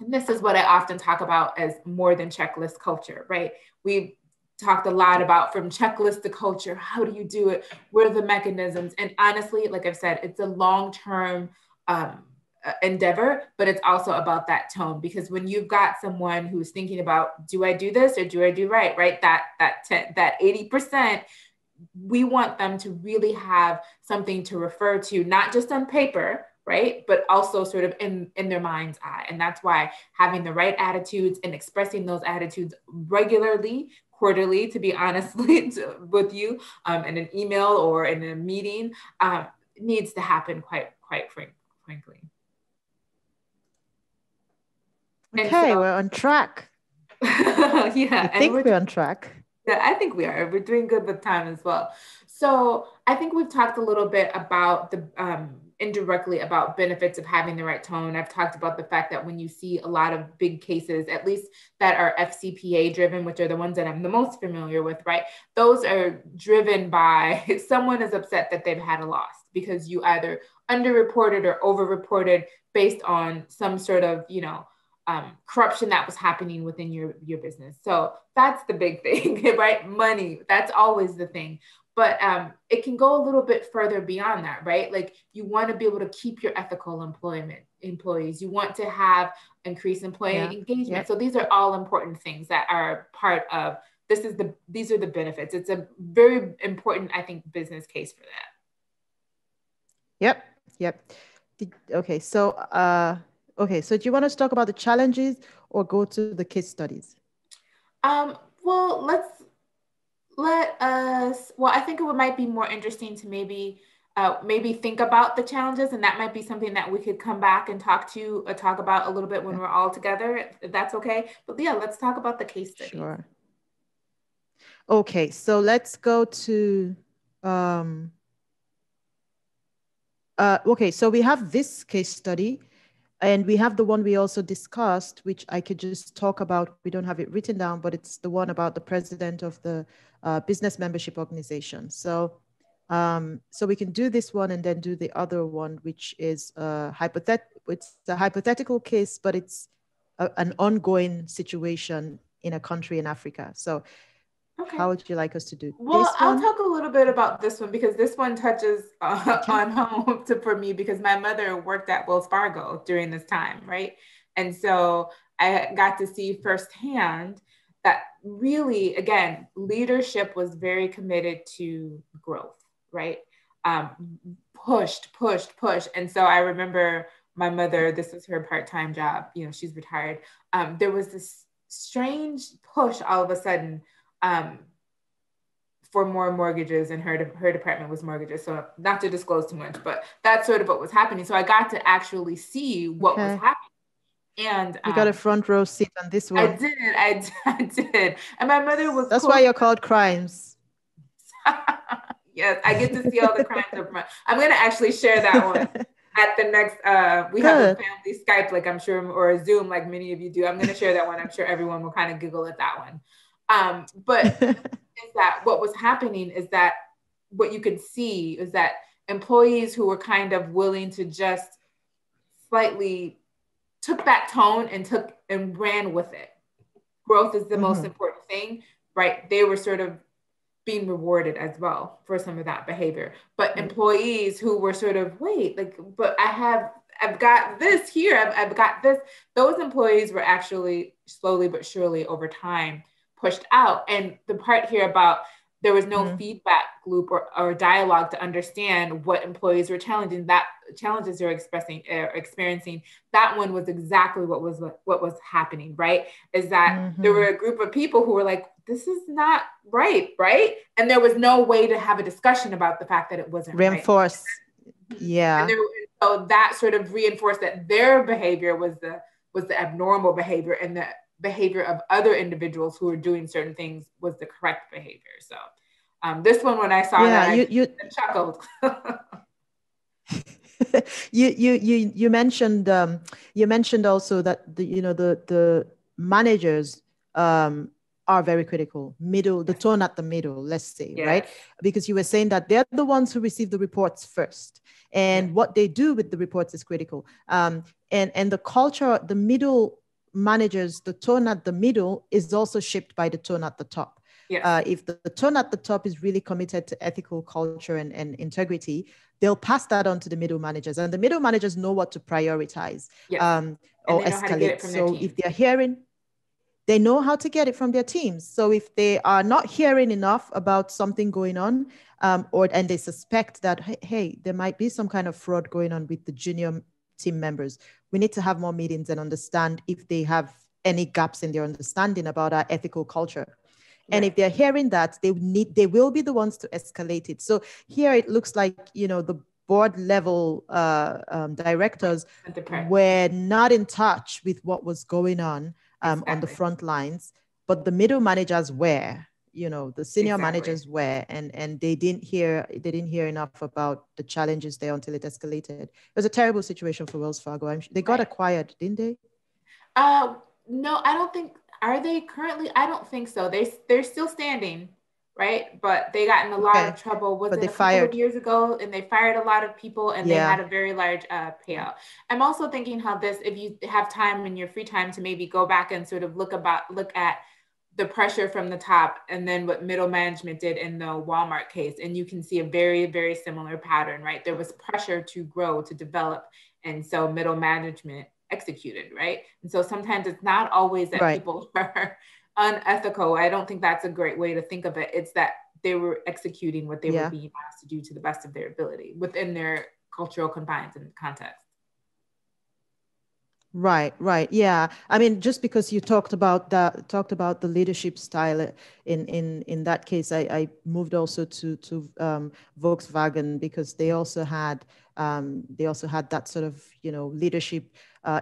And this is what I often talk about as more than checklist culture, right? We've talked a lot about from checklist to culture. How do you do it? What are the mechanisms? And honestly, like I've said, it's a long-term endeavor, but it's also about that tone, because when you've got someone who's thinking about, do I do this or do I do right? That 80%, we want them to really have something to refer to, not just on paper, right? But also sort of in their mind's eye. And that's why having the right attitudes and expressing those attitudes regularly, quarterly, to be honest with you, in an email or in a meeting, needs to happen quite frankly. Okay, we're on track. Yeah, I think we're on track. Yeah, I think we are. We're doing good with time as well. So I think we've talked a little bit about the indirectly about benefits of having the right tone. I've talked about the fact that when you see a lot of big cases, at least that are FCPA driven, which are the ones that I'm the most familiar with, right? Those are driven by someone is upset that they've had a loss because you either underreported or overreported based on some sort of, corruption that was happening within your business. So that's the big thing, right? Money, that's always the thing. But it can go a little bit further beyond that, right? Like you want to be able to keep your ethical employees. You want to have increased employee engagement. Yeah. So these are all important things that are part of these are the benefits. It's a very important, I think, business case for that. Yep. Okay. So so do you want us to talk about the challenges or go to the case studies? Well, I think it might be more interesting to maybe think about the challenges, and that might be something that we could come back and talk about a little bit when we're all together, if that's okay. But yeah, let's talk about the case studies. Sure. Okay, so let's go to, okay, so we have this case study. And we have the one we also discussed, which I could just talk about. We don't have it written down, but it's the one about the president of the business membership organization. So we can do this one and then do the other one, which is it's a hypothetical case, but it's an ongoing situation in a country in Africa. So okay. How would you like us to do well, this one? I'll talk a little bit about this one because this one touches on home for me, because my mother worked at Wells Fargo during this time, right? And so I got to see firsthand that really, again, leadership was very committed to growth, right? Pushed. And so I remember my mother, this was her part-time job, she's retired. There was this strange push all of a sudden for more mortgages, and her department was mortgages. So not to disclose too much, but that's sort of what was happening. So I got to actually see what was happening. And you got a front row seat on this one. I did. And my mother was That's why you're called Crimes. Yes, I get to see all the crimes up front. I'm going to actually share that one at the next, we have a family Skype, like I'm sure, or a Zoom, like many of you do. I'm going to share that one. I'm sure everyone will kind of giggle at that one. But is that what was happening is that what you could see is that employees who were kind of willing to just slightly took that tone and ran with it. Growth is the most important thing, right? They were sort of being rewarded as well for some of that behavior. But employees who were sort of, wait, like, but I've got this here, I've got this. Those employees were actually slowly but surely over time pushed out. And the part here about there was no feedback loop or dialogue to understand what employees were challenges they're experiencing. That one was exactly what was happening, right? Is that there were a group of people who were like, this is not right? And there was no way to have a discussion about the fact that it wasn't reinforce. Right. Yeah. So that sort of reinforced that their behavior was the abnormal behavior, and the behavior of other individuals who were doing certain things was the correct behavior. So this one, when I saw that, I chuckled. you mentioned also that the managers are very critical. The tone at the middle, let's say, right? Because you were saying that they're the ones who receive the reports first, and what they do with the reports is critical. And the culture, the middle managers, the tone at the middle is also shaped by the tone at the top. If the tone at the top is really committed to ethical culture and integrity, they'll pass that on to the middle managers, and the middle managers know what to prioritize or escalate. So if they're hearing, they know how to get it from their teams. So if they are not hearing enough about something going on, and they suspect that, hey, there might be some kind of fraud going on with the junior team members, we need to have more meetings and understand if they have any gaps in their understanding about our ethical culture. And if they're hearing that, they will be the ones to escalate it. So here it looks like, the board level directors were not in touch with what was going on on the front lines, but the middle managers were, the senior managers were, and they didn't hear enough about the challenges there until it escalated. It was a terrible situation for Wells Fargo. They got acquired, didn't they? No, I don't think. Are they currently? I don't think so. They're still standing, right? But they got in a lot of trouble. Was it a couple of years ago? And they fired a lot of people, and they had a very large payout. I'm also thinking how this, if you have time in your free time to maybe go back and sort of look at the pressure from the top, and then what middle management did in the Walmart case, and you can see a very, very similar pattern, right? There was pressure to grow, to develop, and so middle management executed, right? And so sometimes it's not always that people are unethical. I don't think that's a great way to think of it. It's that they were executing what they were being asked to do to the best of their ability within their cultural confines and context. Right. Yeah. I mean, just because you talked about the leadership style in that case, I moved also to Volkswagen, because they also had that sort of, leadership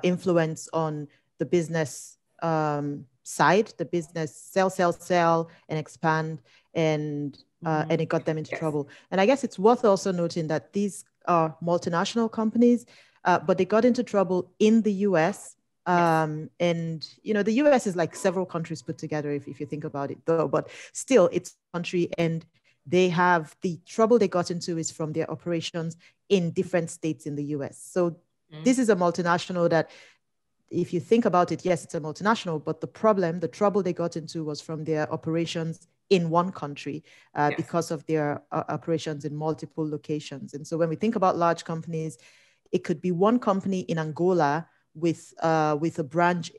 influence on the business side, the business sell and expand, and it got them into trouble. And I guess it's worth also noting that these are multinational companies, but they got into trouble in the US. And, the US is like several countries put together, if you think about it, though, but still it's a country, and they have the trouble they got into is from their operations in different states in the US. So this is a multinational that, if you think about it, yes, it's a multinational, but the trouble they got into was from their operations in one country because of their operations in multiple locations. And so when we think about large companies, it could be one company in Angola with a branch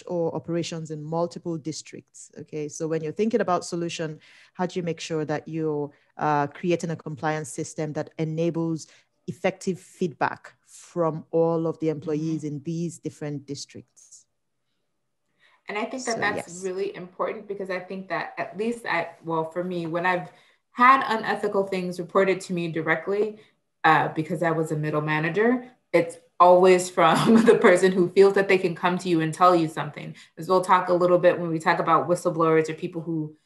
or operations in multiple districts. Okay, so when you're thinking about solution, how do you make sure that you're creating a compliance system that enables effective feedback from all of the employees in these different districts. And I think that So, that's yes. really important, because I think that at least well, for me, when I've had unethical things reported to me directly, because I was a middle manager, it's always from the person who feels that they can come to you and tell you something. As we'll talk a little bit when we talk about whistleblowers or people who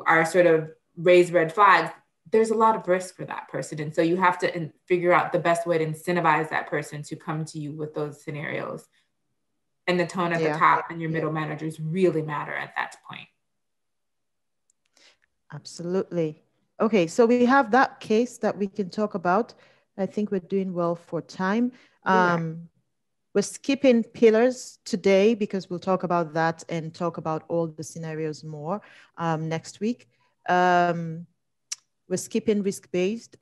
are sort of raise red flags. There's a lot of risk for that person. And so you have to figure out the best way to incentivize that person to come to you with those scenarios. And the tone at the top and your middle managers really matter at that point. Absolutely. Okay, so we have that case that we can talk about. I think we're doing well for time. We're skipping pillars today because we'll talk about that and talk about all the scenarios more next week. We're skipping risk-based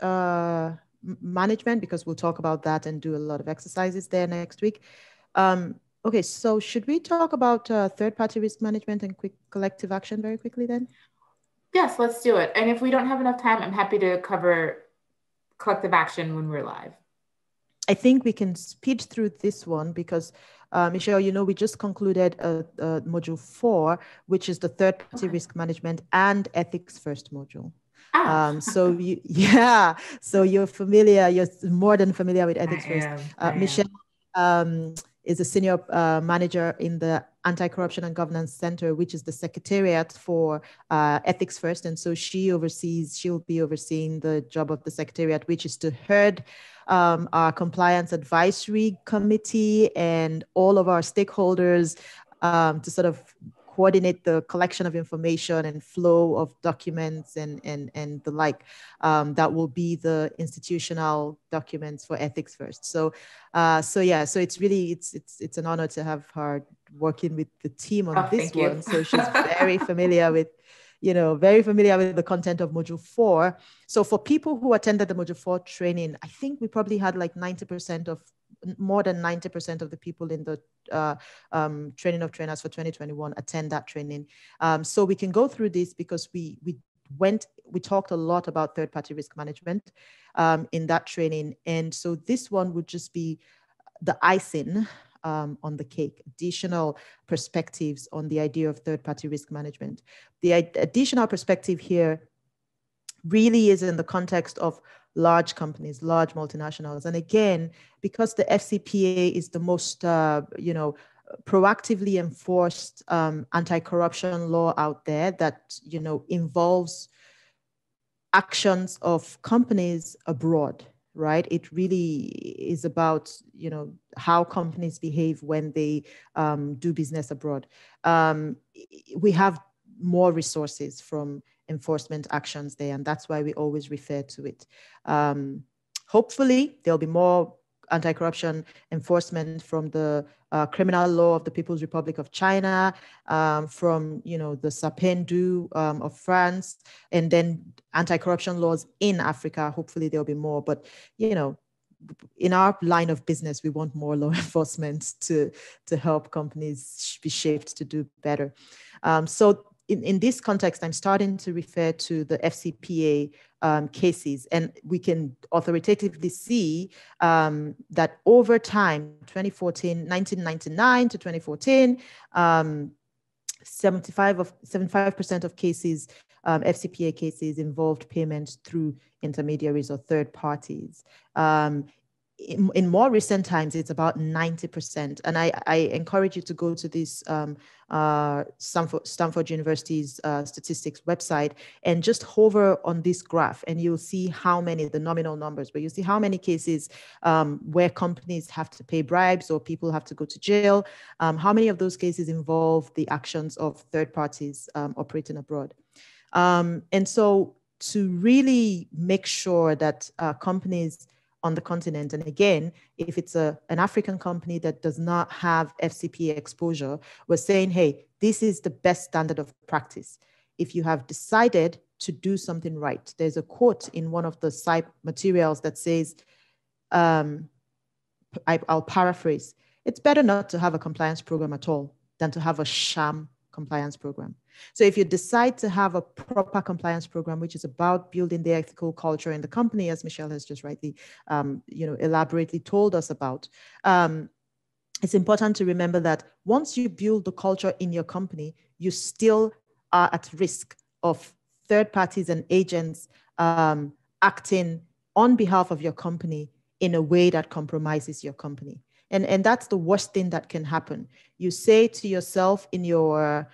management because we'll talk about that and do a lot of exercises there next week. Okay, so should we talk about third-party risk management and quick collective action very quickly then? Yes, let's do it. And if we don't have enough time, I'm happy to cover collective action when we're live. I think we can speed through this one because, Michelle, you know, we just concluded module 4, which is the third-party risk management and ethics first module. So so you're familiar, you're more than familiar with ethics first. Michelle is a senior manager in the Anti-Corruption and Governance Center, which is the secretariat for ethics first. And so she'll be overseeing the job of the secretariat, which is to head our compliance advisory committee and all of our stakeholders to sort of coordinate the collection of information and flow of documents and the like that will be the institutional documents for ethics first. So it's really it's an honor to have her working with the team on this one. So she's very familiar with the content of module 4. So for people who attended the module 4 training, I think we probably had like more than 90% of the people in the training of trainers for 2021 attend that training. So we can go through this because we talked a lot about third-party risk management in that training. And so this one would just be the icing on the cake, additional perspectives on the idea of third-party risk management. The additional perspective here really is in the context of large companies, large multinationals. And again, because the FCPA is the most, proactively enforced anti-corruption law out there that, involves actions of companies abroad, right? It really is about, how companies behave when they do business abroad. We have more resources from enforcement actions there, and that's why we always refer to it. Hopefully, there'll be more anti-corruption enforcement from the criminal law of the People's Republic of China, from the Sapin-II of France, and then anti-corruption laws in Africa. Hopefully, there'll be more. But in our line of business, we want more law enforcement to help companies be shaped to do better. So in this context, I'm starting to refer to the FCPA cases, and we can authoritatively see that over time, 1999 to 2014, 75% of cases, FCPA cases, involved payments through intermediaries or third parties. In more recent times, it's about 90%. And I encourage you to go to this Stanford University's statistics website and just hover on this graph, and you'll see how many, the nominal numbers, but you see how many cases where companies have to pay bribes or people have to go to jail. How many of those cases involve the actions of third parties operating abroad? And so to really make sure that companies on the continent, and again, if it's an African company that does not have FCPA exposure, we're saying, hey, this is the best standard of practice. If you have decided to do something right, there's a quote in one of the site materials that says, I'll paraphrase, it's better not to have a compliance program at all than to have a sham compliance program. So if you decide to have a proper compliance program, which is about building the ethical culture in the company, as Michelle has just rightly, elaborately told us about, it's important to remember that once you build the culture in your company, you still are at risk of third parties and agents acting on behalf of your company in a way that compromises your company. And that's the worst thing that can happen. You say to yourself in your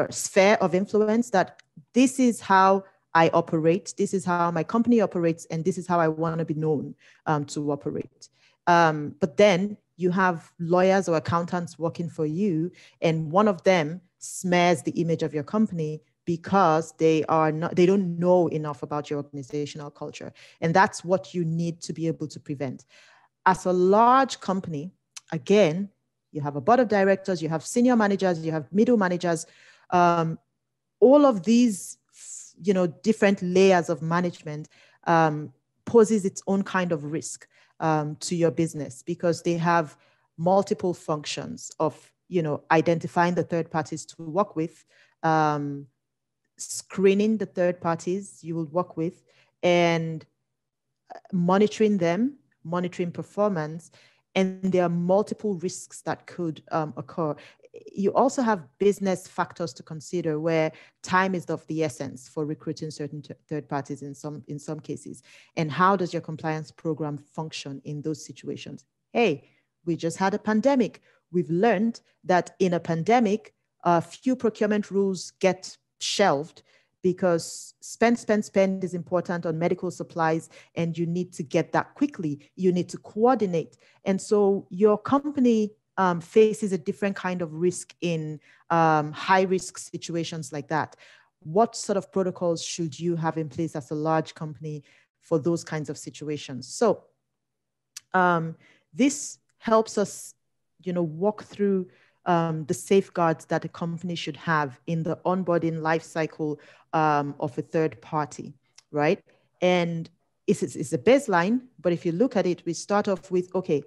sphere of influence that this is how I operate, this is how my company operates, and this is how I want to be known to operate. But then you have lawyers or accountants working for you, and one of them smears the image of your company because they don't know enough about your organizational culture. And that's what you need to be able to prevent. As a large company, again, you have a board of directors, you have senior managers, you have middle managers, all of these, different layers of management poses its own kind of risk to your business, because they have multiple functions of, identifying the third parties to work with, screening the third parties you will work with, and monitoring them, monitoring performance. And there are multiple risks that could occur. You also have business factors to consider, where time is of the essence for recruiting certain third parties in some cases. And how does your compliance program function in those situations? Hey, we just had a pandemic. We've learned that in a pandemic, a few procurement rules get shelved because spend is important on medical supplies, and you need to get that quickly. You need to coordinate. And so your company faces a different kind of risk in high risk situations like that. What sort of protocols should you have in place as a large company for those kinds of situations? So this helps us, walk through the safeguards that a company should have in the onboarding life cycle of a third party, right? And it's a baseline, but if you look at it, we start off with, okay,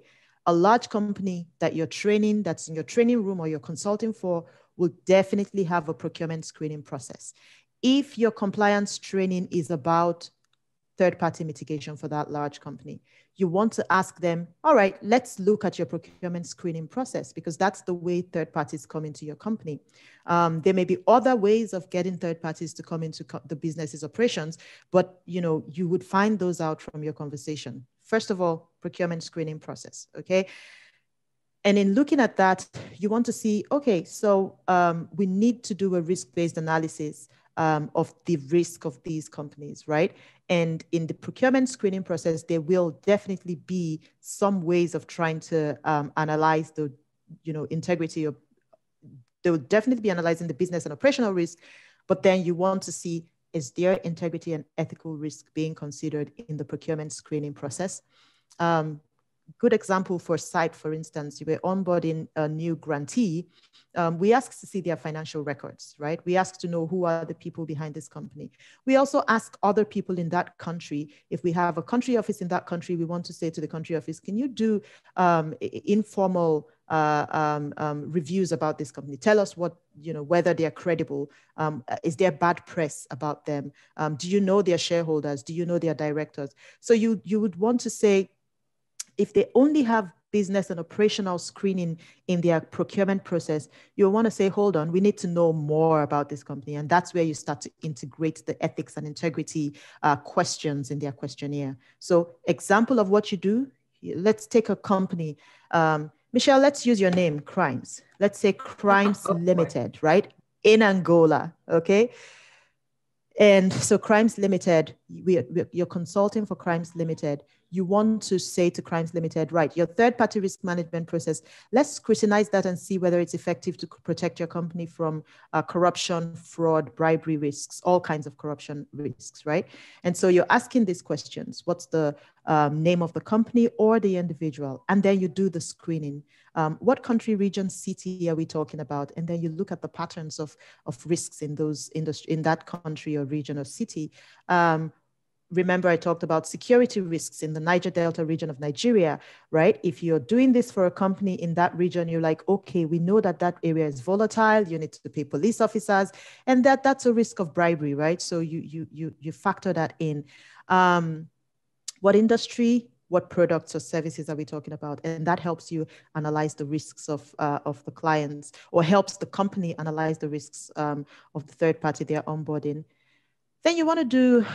a large company that you're training, that's in your training room or you're consulting for, will definitely have a procurement screening process. If your compliance training is about third-party mitigation for that large company, you want to ask them, all right, let's look at your procurement screening process, because that's the way third parties come into your company. There may be other ways of getting third parties to come into the business's operations, but you would find those out from your conversation. First of all, procurement screening process, okay? And in looking at that, you want to see, okay, so we need to do a risk-based analysis of the risk of these companies, right? And in the procurement screening process, there will definitely be some ways of trying to analyze the, integrity of, they will definitely be analyzing the business and operational risk, but then you want to see, is there integrity and ethical risk being considered in the procurement screening process? Good example for site, for instance, you were onboarding a new grantee. We ask to see their financial records, right? We ask to know who are the people behind this company. We also ask other people in that country. If we have a country office in that country, we want to say to the country office, can you do informal reviews about this company? Tell us what, whether they are credible. Is there bad press about them? Do you know their shareholders? Do you know their directors? So you would want to say, if they only have business and operational screening in their procurement process, you'll want to say, hold on, we need to know more about this company. And that's where you start to integrate the ethics and integrity questions in their questionnaire. So example of what you do, let's take a company. Michelle, let's use your name, Crimes. Let's say Crimes Limited, right? In Angola, okay? And so Crimes Limited, you're consulting for Crimes Limited. You want to say to Crimes Limited, right, your third-party risk management process, let's scrutinize that and see whether it's effective to protect your company from corruption, fraud, bribery risks, all kinds of corruption risks, right? And so you're asking these questions. What's the name of the company or the individual? And then you do the screening. What country, region, city are we talking about? And then you look at the patterns of risks in that country or region or city. remember I talked about security risks in the Niger Delta region of Nigeria, right? If you're doing this for a company in that region, you're like, okay, we know that that area is volatile. You need to pay police officers, and that's a risk of bribery, right? So you factor that in. What industry, what products or services are we talking about? And that helps you analyze the risks of the clients, or helps the company analyze the risks of the third party they're onboarding. Then you want to do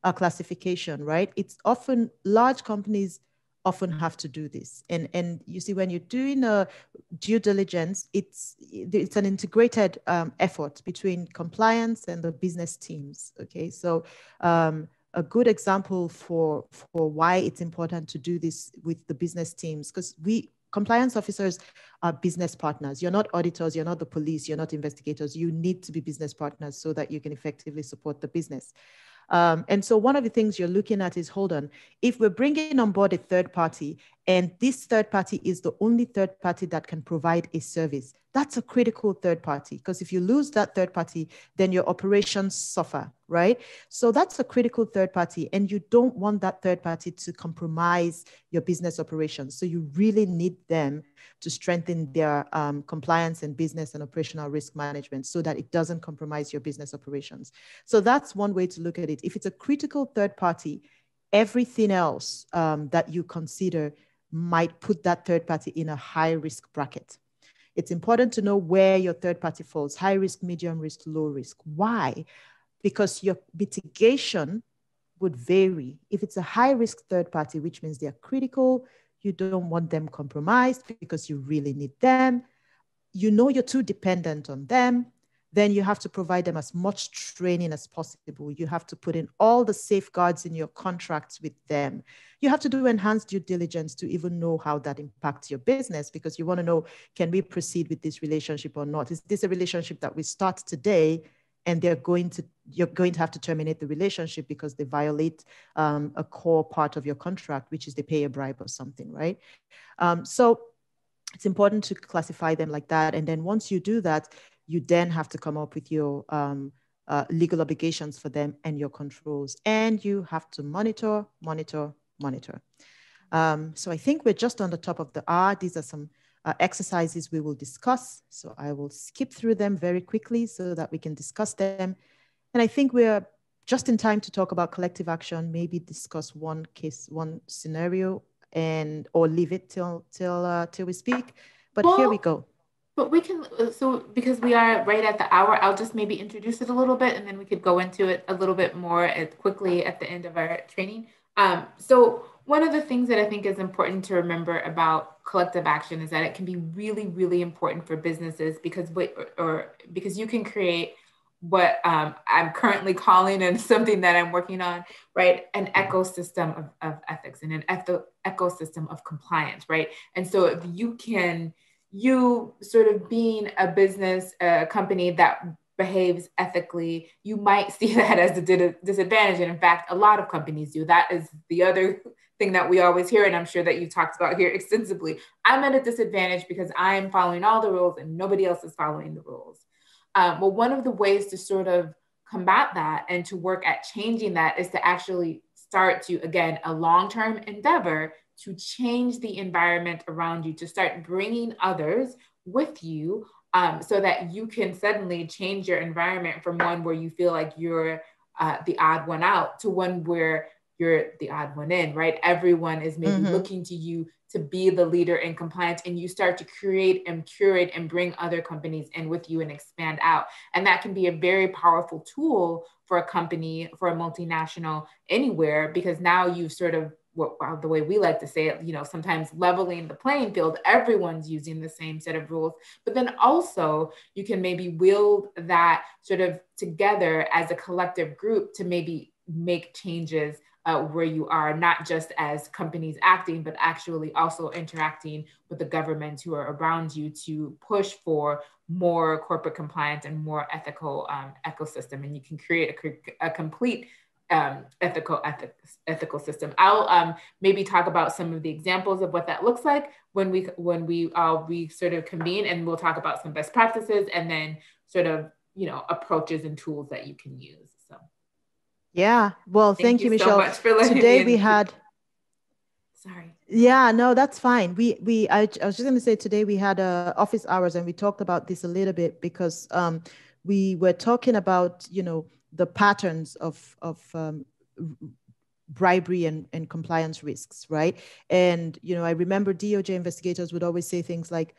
a classification, right? It's often large companies often have to do this. And you see, when you're doing a due diligence, it's an integrated effort between compliance and the business teams. Okay, so a good example for why it's important to do this with the business teams, because compliance officers are business partners. You're not auditors, you're not the police, you're not investigators. You need to be business partners so that you can effectively support the business. And so one of the things you're looking at is, hold on, if we're bringing on board a third party and this third party is the only third party that can provide a service, that's a critical third party, because if you lose that third party, then your operations suffer, right? So that's a critical third party, and you don't want that third party to compromise your business operations. So you really need them to strengthen their compliance and business and operational risk management so that it doesn't compromise your business operations. So that's one way to look at it. If it's a critical third party, everything else that you consider might put that third party in a high risk bracket. It's important to know where your third party falls: high risk, medium risk, low risk. Why? Because your mitigation would vary. If it's a high risk third party, which means they're critical, you don't want them compromised because you really need them. You know you're too dependent on them. Then you have to provide them as much training as possible. You have to put in all the safeguards in your contracts with them. You have to do enhanced due diligence to even know how that impacts your business, because you want to know, can we proceed with this relationship or not? Is this a relationship that we start today and you're going to have to terminate the relationship because they violate a core part of your contract, which is they pay a bribe or something, right? So it's important to classify them like that. And then once you do that, you then have to come up with your legal obligations for them and your controls. And you have to monitor. So I think we're just on the top of the hour. These are some exercises we will discuss. So I will skip through them very quickly so that we can discuss them. And I think we're just in time to talk about collective action, maybe discuss one case, one scenario, or leave it till we speak. But here we go. But we can, so because we are right at the hour, I'll just maybe introduce it a little bit, and then we could go into it a little bit more quickly at the end of our training. So one of the things that I think is important to remember about collective action is that it can be really, really important for businesses because you can create what I'm currently calling, and something that I'm working on, right? An ecosystem of ethics and an ecosystem of compliance, right? And so if you sort of being a business, a company that behaves ethically, you might see that as a disadvantage. And in fact, a lot of companies do. That is the other thing that we always hear, and I'm sure that you talked about here extensively. I'm at a disadvantage because I'm following all the rules and nobody else is following the rules. Well, one of the ways to sort of combat that and to work at changing that is to actually start to, again, a long-term endeavor to change the environment around you, to start bringing others with you so that you can suddenly change your environment from one where you feel like you're the odd one out to one where you're the odd one in, right? Everyone is maybe looking to you to be the leader in compliance, and you start to create and curate and bring other companies in with you and expand out. And that can be a very powerful tool for a company, for a multinational anywhere, because now you've sort of, the way we like to say it, sometimes leveling the playing field, everyone's using the same set of rules, but then also you can maybe wield that sort of together as a collective group to maybe make changes where you are, not just as companies acting, but actually also interacting with the governments who are around you to push for more corporate compliance and more ethical ecosystem. And you can create a complete ethical system. I'll maybe talk about some of the examples of what that looks like when we sort of convene, and we'll talk about some best practices and then sort of approaches and tools that you can use. So Yeah. Well, Thank thank you you, so Michelle. much for letting me Today we in. had, Sorry. yeah, no, that's fine. I was just going to say today we had office hours and we talked about this a little bit because we were talking about, the patterns of bribery and compliance risks, right? And, I remember DOJ investigators would always say things like,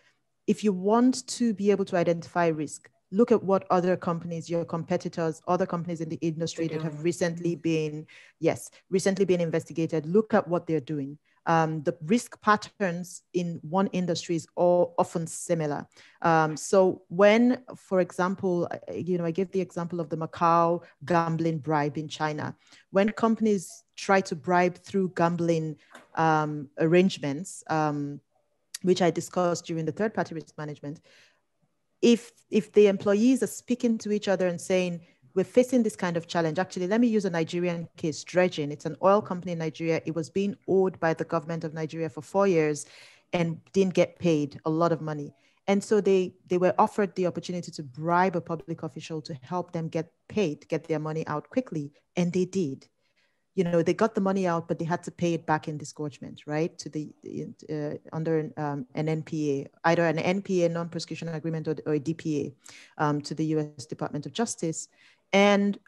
if you want to be able to identify risk, look at what other companies, your competitors, other companies in the industry that have recently been, yes, recently been investigated, look at what they're doing. The risk patterns in one industry is all often similar. So when, for example, I give the example of the Macau gambling bribe in China. When companies try to bribe through gambling arrangements, which I discussed during the third party risk management, if the employees are speaking to each other and saying, we're facing this kind of challenge. Actually, let me use a Nigerian case, dredging. It's an oil company in Nigeria. It was being owed by the government of Nigeria for 4 years and didn't get paid a lot of money. And so they were offered the opportunity to bribe a public official to help them get paid, get their money out quickly. And they did. They got the money out, but they had to pay it back in disgorgement, right? To the under an NPA, either an NPA, non-prosecution agreement, or a DPA, to the U.S. Department of Justice. And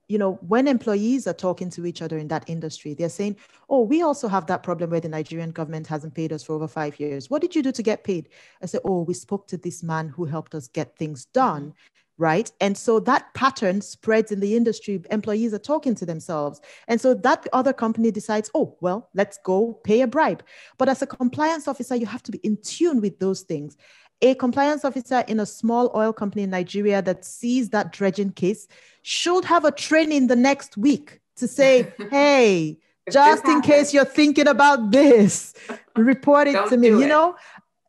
when employees are talking to each other in that industry, they're saying, "Oh, we also have that problem where the Nigerian government hasn't paid us for over 5 years. What did you do to get paid?" I say, "Oh, we spoke to this man who helped us get things done." Mm-hmm. Right. And so that pattern spreads in the industry. Employees are talking to themselves. And so that other company decides, oh, well, let's go pay a bribe. But as a compliance officer, you have to be in tune with those things. A compliance officer in a small oil company in Nigeria that sees that dredging case should have a training the next week to say, hey, just in case you're thinking about this, report it to me.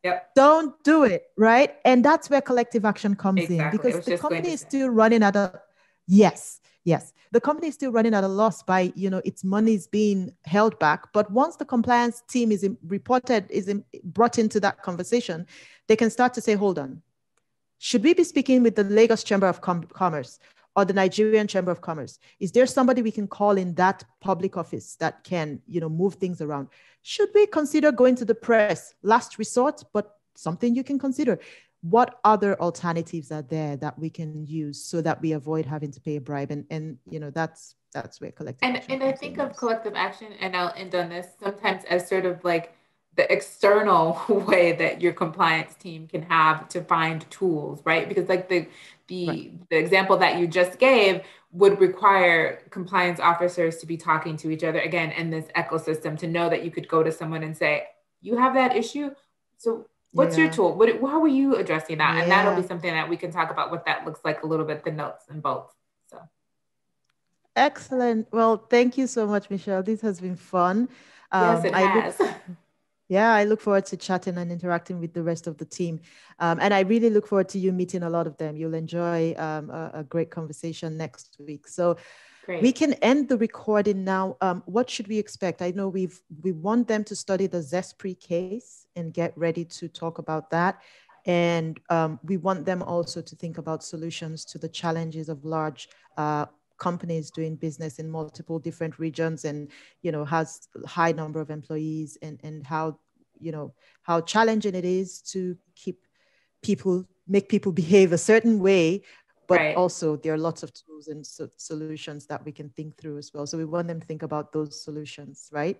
Yep. Don't do it, right? And that's where collective action comes in, because the company is still running at a, yes, the company is still running at a loss by, its money is being held back. But once the compliance team is brought into that conversation, they can start to say, hold on, should we be speaking with the Lagos Chamber of Commerce or the Nigerian Chamber of Commerce? Is there somebody we can call in that public office that can, move things around? Should we consider going to the press? Last resort, but something you can consider. What other alternatives are there that we can use so that we avoid having to pay a bribe? And that's where collective action and I think of collective action, and I'll end on this, sometimes as sort of like the external way that your compliance team can have to find tools, right? Because like the example that you just gave would require compliance officers to be talking to each other again in this ecosystem, to know that you could go to someone and say, you have that issue, so what's your tool? How are you addressing that? And that'll be something that we can talk about, what that looks like a little bit, the nuts and bolts. So excellent. Well, thank you so much, Michelle. This has been fun. Yes, it has. I look forward to chatting and interacting with the rest of the team. And I really look forward to you meeting a lot of them. You'll enjoy a great conversation next week. So great. We can end the recording now. What should we expect? I know we want them to study the Zespri case and get ready to talk about that. And we want them also to think about solutions to the challenges of large companies doing business in multiple different regions, and has a high number of employees, and how how challenging it is to make people behave a certain way, but also there are lots of tools and solutions that we can think through as well. So we want them to think about those solutions, right?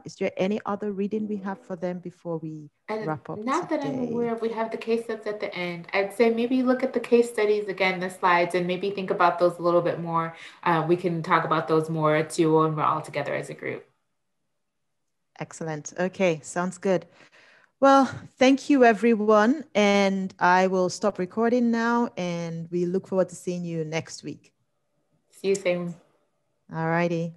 Is there any other reading we have for them before we wrap up? Not today? That I'm aware of. We have the case studies at the end. I'd say maybe look at the case studies again, the slides, and maybe think about those a little bit more. We can talk about those more too when we're all together as a group. Excellent. Okay, sounds good. Well, thank you, everyone. And I will stop recording now, and we look forward to seeing you next week. See you soon. All righty.